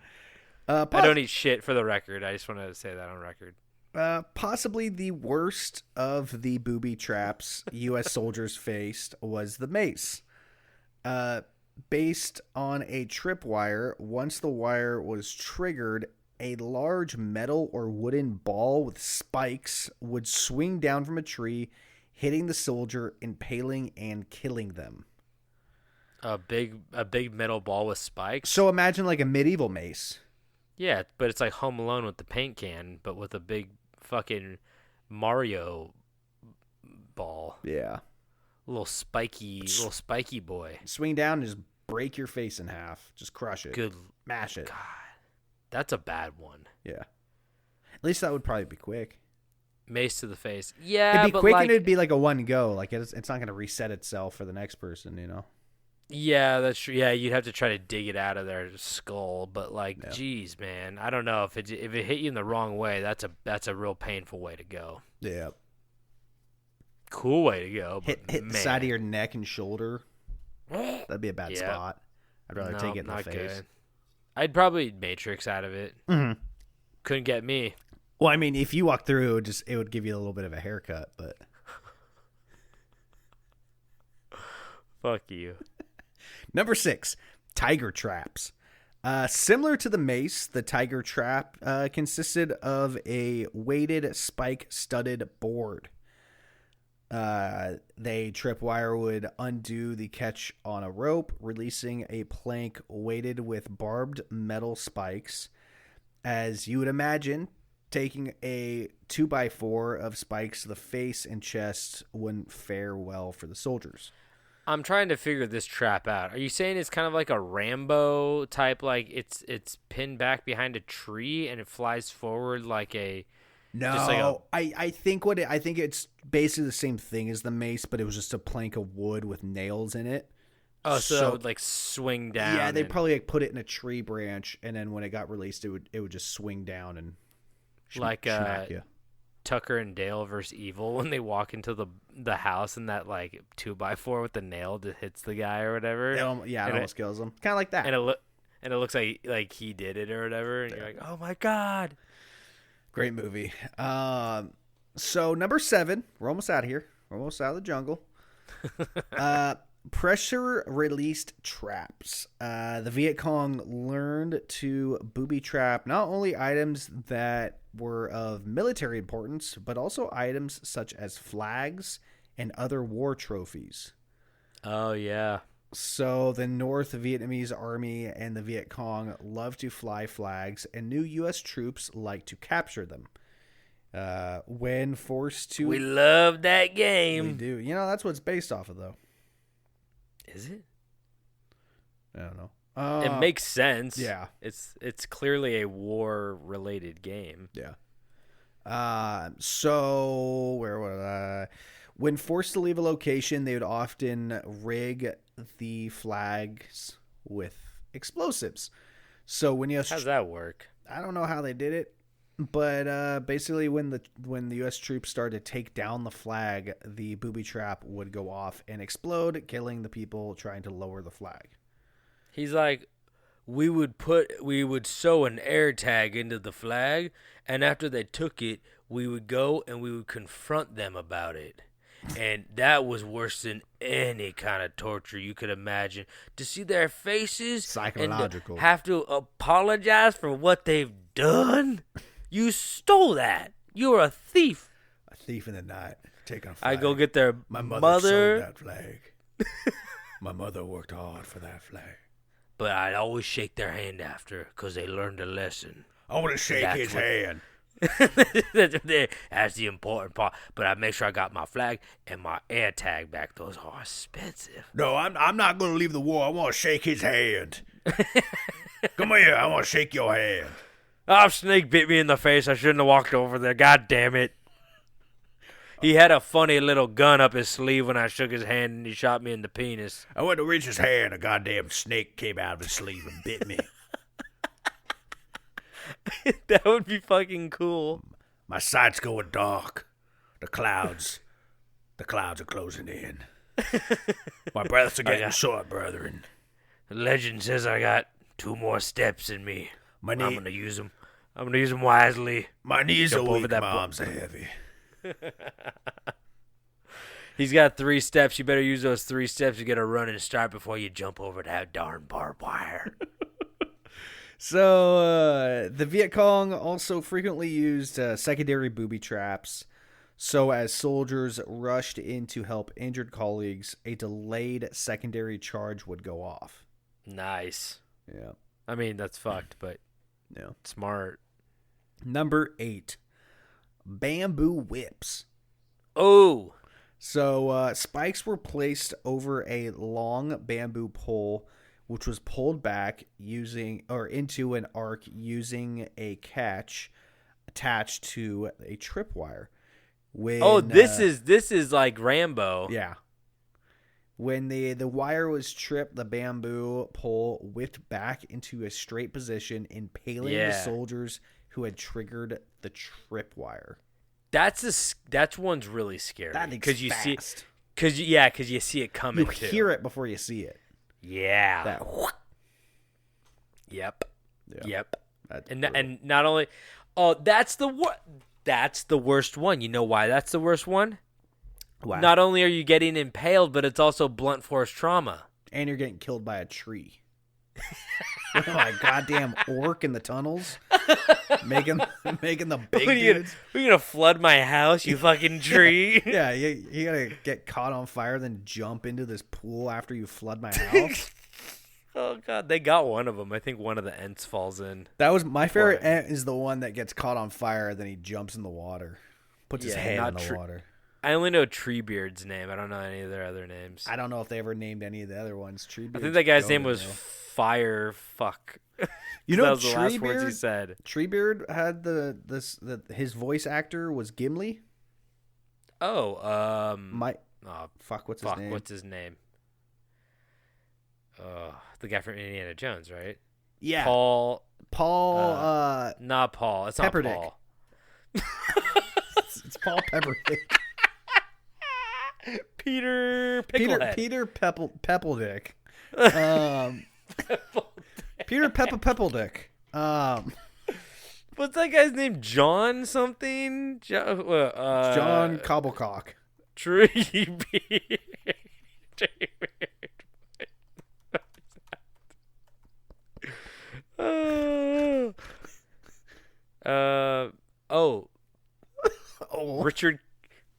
I don't eat shit, for the record. I just wanted to say that on record. Possibly the worst of the booby traps U.S. soldiers faced was the mace. Based on a tripwire, once the wire was triggered, a large metal or wooden ball with spikes would swing down from a tree, hitting the soldier, impaling and killing them. A big metal ball with spikes? So imagine like a medieval mace. Yeah, but it's like Home Alone with the paint can, but with a big fucking Mario ball. Yeah. Little spiky boy. Swing down and just break your face in half. Just crush it. Good. Mash it. God, that's a bad one. Yeah. At least that would probably be quick. Mace to the face. Yeah, it'd be but quick, like, and it'd be like a one go. Like it's not going to reset itself for the next person, you know? Yeah, that's true. Yeah, you'd have to try to dig it out of their skull, but like, geez, man, I don't know if it hit you in the wrong way. That's a real painful way to go. Yeah. Cool way to go. But hit the side of your neck and shoulder. That'd be a bad spot. I'd rather take it in the face. Good. I'd probably Matrix out of it. Mm-hmm. Couldn't get me. Well, I mean, if you walk through, it would give you a little bit of a haircut, but fuck you. Number 6, tiger traps. Similar to the mace, the tiger trap consisted of a weighted spike-studded board. The tripwire would undo the catch on a rope, releasing a plank weighted with barbed metal spikes. As you would imagine, taking a 2x4 of spikes to the face and chest wouldn't fare well for the soldiers. I'm trying to figure this trap out. Are you saying it's kind of like a Rambo type, like it's pinned back behind a tree and it flies forward like a... No, like I think it's basically the same thing as the mace, but it was just a plank of wood with nails in it. Oh, so it would like swing down. Yeah, they probably like put it in a tree branch, and then when it got released, it would just swing down and smack you. Tucker and Dale versus Evil when they walk into the house and that like 2x4 with the nail that hits the guy or whatever. It almost kills him. Kind of like that. And it looks like he did it or whatever, and you're like, oh my god. Great movie. So number 7, we're almost out of here. We're almost out of the jungle. Pressure released traps. The Viet Cong learned to booby trap not only items that were of military importance, but also items such as flags and other war trophies. Oh, yeah. So the North Vietnamese Army and the Viet Cong love to fly flags, and new U.S. troops like to capture them. When forced to... We love that game. We do. You know, that's what it's based off of, though. Is it? I don't know. It makes sense. Yeah. It's clearly a war-related game. Yeah. So, where was I? When forced to leave a location, they would often rig the flags with explosives. So when you how's that work? I don't know how they did it, but basically when the U.S. troops started to take down the flag, the booby trap would go off and explode, killing the people trying to lower the flag. He's like, we would sew an air tag into the flag, and after they took it, we would go and we would confront them about it. And that was worse than any kind of torture you could imagine. To see their faces psychological and have to apologize for what they've done. You stole that. You're a thief. A thief in the night. Taking a flag. I go get their My mother. mother sold that flag. My mother worked hard for that flag. But I'd always shake their hand after because they learned a lesson. I want to shake his hand. That's the important part. But I make sure I got my flag and my air tag back. Those are expensive. No, I'm not going to leave the war. I want to shake his hand. Come here. I want to shake your hand. Oh, Snake bit me in the face. I shouldn't have walked over there. God damn it. He had a funny little gun up his sleeve when I shook his hand and he shot me in the penis. I went to reach his hand. A goddamn snake came out of his sleeve and bit me. That would be fucking cool. My sight's going dark. The clouds are closing in. My breaths are getting short, brethren. The legend says I got 2 more steps in me. I'm gonna use them. I'm gonna use them wisely. My knees Jump are over weak, that my arms are heavy. He's got 3 steps. You better use those 3 steps to get a running start before you jump over that darn barbed wire. So, the Viet Cong also frequently used secondary booby traps. So, as soldiers rushed in to help injured colleagues, a delayed secondary charge would go off. Nice. Yeah. I mean, that's fucked, but smart. Number 8, bamboo whips. Oh. So, spikes were placed over a long bamboo pole, which was pulled back into an arc using a catch attached to a tripwire. This is like Rambo. Yeah. When the wire was tripped, the bamboo pole whipped back into a straight position, impaling the soldiers who had triggered the tripwire. That's one's really scary because you see, because you see it coming. You hear it before you see it. Yeah. That. Yep. Yeah. Yep. And not only, that's the worst one. You know why that's the worst one? Wow. Not only are you getting impaled, but it's also blunt force trauma. And you're getting killed by a tree. My goddamn orc in the tunnels, making the big dudes. We're gonna flood my house, you fucking tree. Yeah, you gotta get caught on fire, then jump into this pool after you flood my house. Oh god, they got one of them. I think one of the Ents falls in. That was my favorite Ent is the one that gets caught on fire, then he jumps in the water, puts his hand in the water. I only know Treebeard's name. I don't know any of their other names. I don't know if they ever named any of the other ones. Treebeard. I think that guy's name was Fire Fuck. You know, that was the last words he said. Treebeard had his voice actor was Gimli. Oh, what's his name? What's his name? The guy from Indiana Jones, right? Yeah, Paul. Not Paul. It's Pepperdick. not Paul. It's Paul Pepperdick. Peter Picklehead. Peter Peppeldick. Peter Peppeldick. What's that guy's name? John something? John Cobblecock. Treebeard.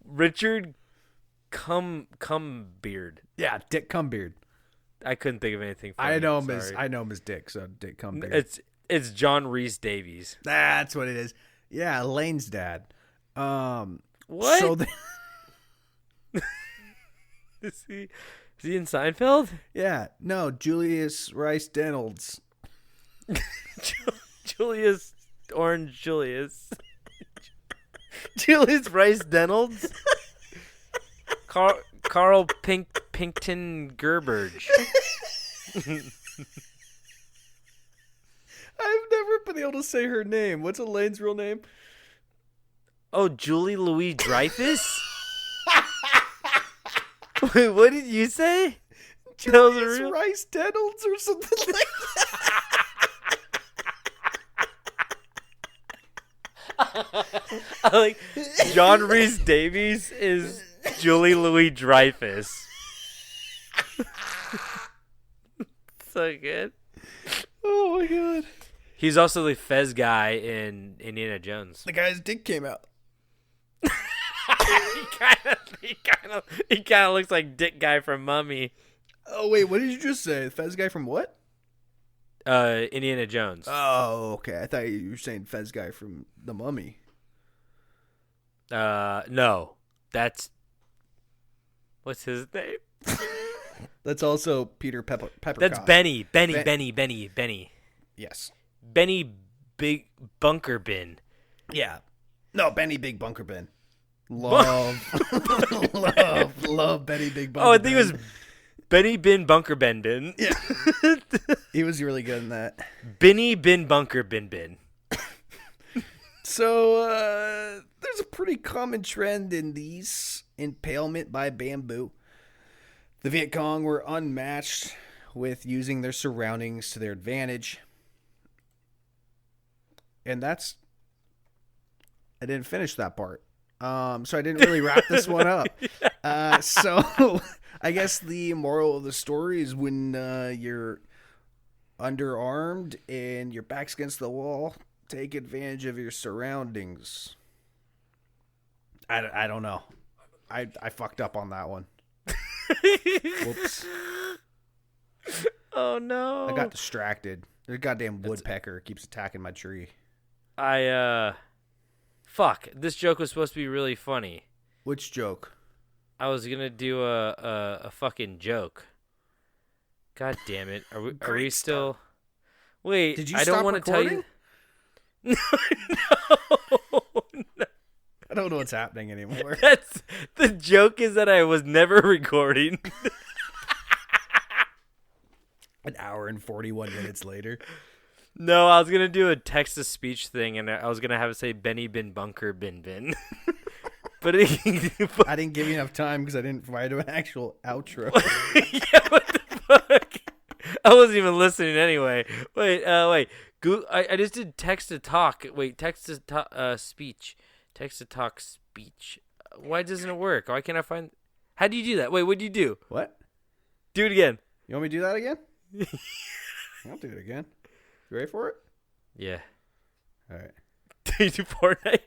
Richard Cumbeard. Yeah, Dick Cumbeard. I couldn't think of anything funny. I know him as Dick, so Dick Cumbeard. It's John Rhys Davies. That's what it is. Yeah, Lane's dad. What? So is he in Seinfeld? Yeah. No, Julius Rice Reynolds. Julius Orange Julius. Julius Rice Reynolds. Carl Pinkton Gerberge. I've never been able to say her name. What's Elaine's real name? Oh, Julie Louis Dreyfus? Wait, what did you say? Julius Rice Reynolds or something like that. Like John Rhys Davies is Julie Louis Dreyfus. So good. Oh my god. He's also the Fez guy in Indiana Jones. The guy's dick came out. he kind of looks like Dick Guy from Mummy. Oh wait, what did you just say? Fez guy from what? Indiana Jones. Oh, okay. I thought you were saying Fez guy from The Mummy. No, that's what's his name? That's also Peter Pepper. That's Benny. Benny. Yes. Benny Big Bunker Bin. Yeah. No, Benny Big Bunker Bin. Love Benny Big Bunker. Oh, I think it was Benny Bin Bunker Bin. Yeah. He was really good in that. Benny Bin Bunker Bin. So, there's a pretty common trend in these: impalement by bamboo. The Viet Cong were unmatched with using their surroundings to their advantage. And that's... I didn't finish that part. So I didn't really wrap this one up. So I guess the moral of the story is when you're underarmed and your back's against the wall, take advantage of your surroundings. I don't know. I fucked up on that one. Whoops. Oh no. I got distracted. The goddamn woodpecker keeps attacking my tree. Fuck. This joke was supposed to be really funny. Which joke? I was gonna do a fucking joke. God damn it. Are we still... Wait, did you I stop don't want to tell recording? you. No. I don't know what's happening anymore. That's the joke is that I was never recording. An hour and 41 minutes later. No, I was gonna do a text to speech thing, and I was gonna have it say Benny Bin Bunker Bin. But I didn't give you enough time because I didn't write an actual outro. Yeah, what the fuck? I wasn't even listening anyway. Wait. I just did text to talk. Wait, text to talk speech. Text to talk speech. Why doesn't it work? Why can't I find? How do you do that? Wait, what do you do? What? Do it again. You want me to do that again? I'll do it again. You ready for it? Yeah. All right. Do you do Fortnite?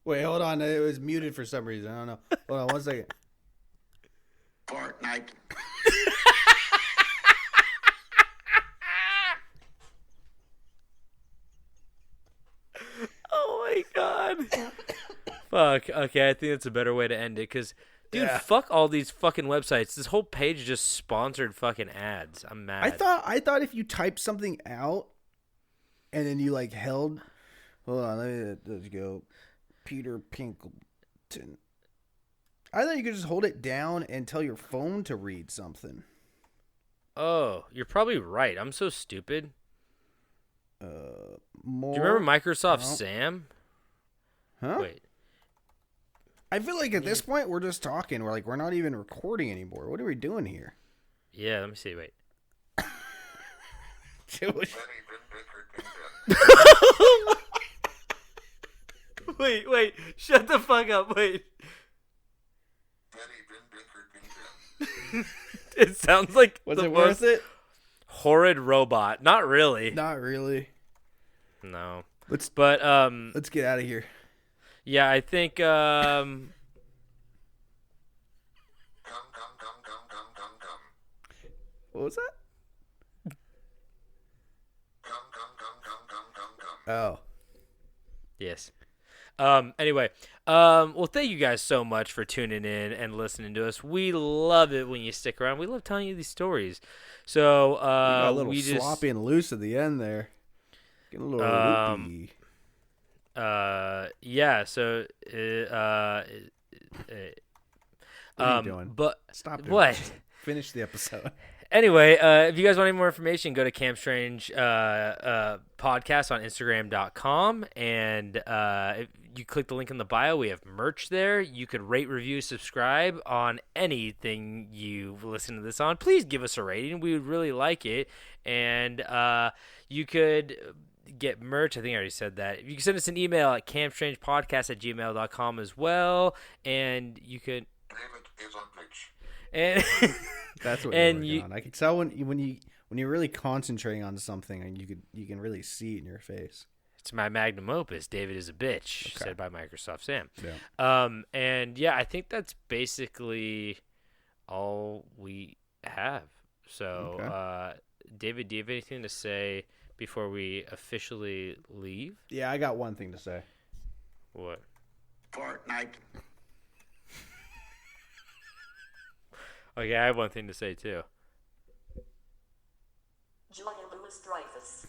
Wait, hold on. It was muted for some reason. I don't know. Hold on 1 second. Fortnite. Oh my god. Fuck. Okay, I think that's a better way to end it. Cause, dude, Yeah. fuck all these fucking websites. This whole page is just sponsored fucking ads. I'm mad. I thought if you typed something out and then you like held. Hold on. Let's go. Peter Pinkleton. I thought you could just hold it down and tell your phone to read something. Oh, you're probably right. I'm so stupid. More. Do you remember Microsoft Sam? Huh? Wait. I feel like at this point we're just talking. We're not even recording anymore. What are we doing here? Yeah, let me see. Wait. Wait. Shut the fuck up. Wait. It sounds like Was the it most worth it? horrid robot. Not really. Not really. No. Let's get out of here. Yeah, I think What was that? Oh. yes. Anyway, well, thank you guys so much for tuning in and listening to us. We love it when you stick around. We love telling you these stories. So, got a little sloppy and loose at the end there. Getting a little loopy. Yeah, so What are you doing? But Stop doing what? that. Finish the episode. Anyway, if you guys want any more information, go to Camp Strange podcast on Instagram.com, and if you click the link in the bio, we have merch there. You could rate, review, subscribe on anything you listen to this on. Please give us a rating. We would really like it. And you could get merch. I think I already said that. You can send us an email at campstrangepodcast@gmail.com as well. And you could... David is on pitch. And That's what you're working on. I can tell when you're really concentrating on something, and you can really see it in your face. It's my magnum opus. David is a bitch, said by Microsoft Sam. Yeah. And yeah, I think that's basically all we have. So, David, do you have anything to say before we officially leave? Yeah, I got one thing to say. What? Fortnite. Okay, I have one thing to say too. Julia Louis-Dreyfus.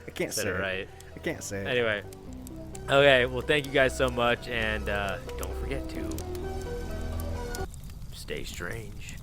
I can't Said say it right. I can't say it. Anyway. Okay, well, thank you guys so much, and don't forget to stay strange.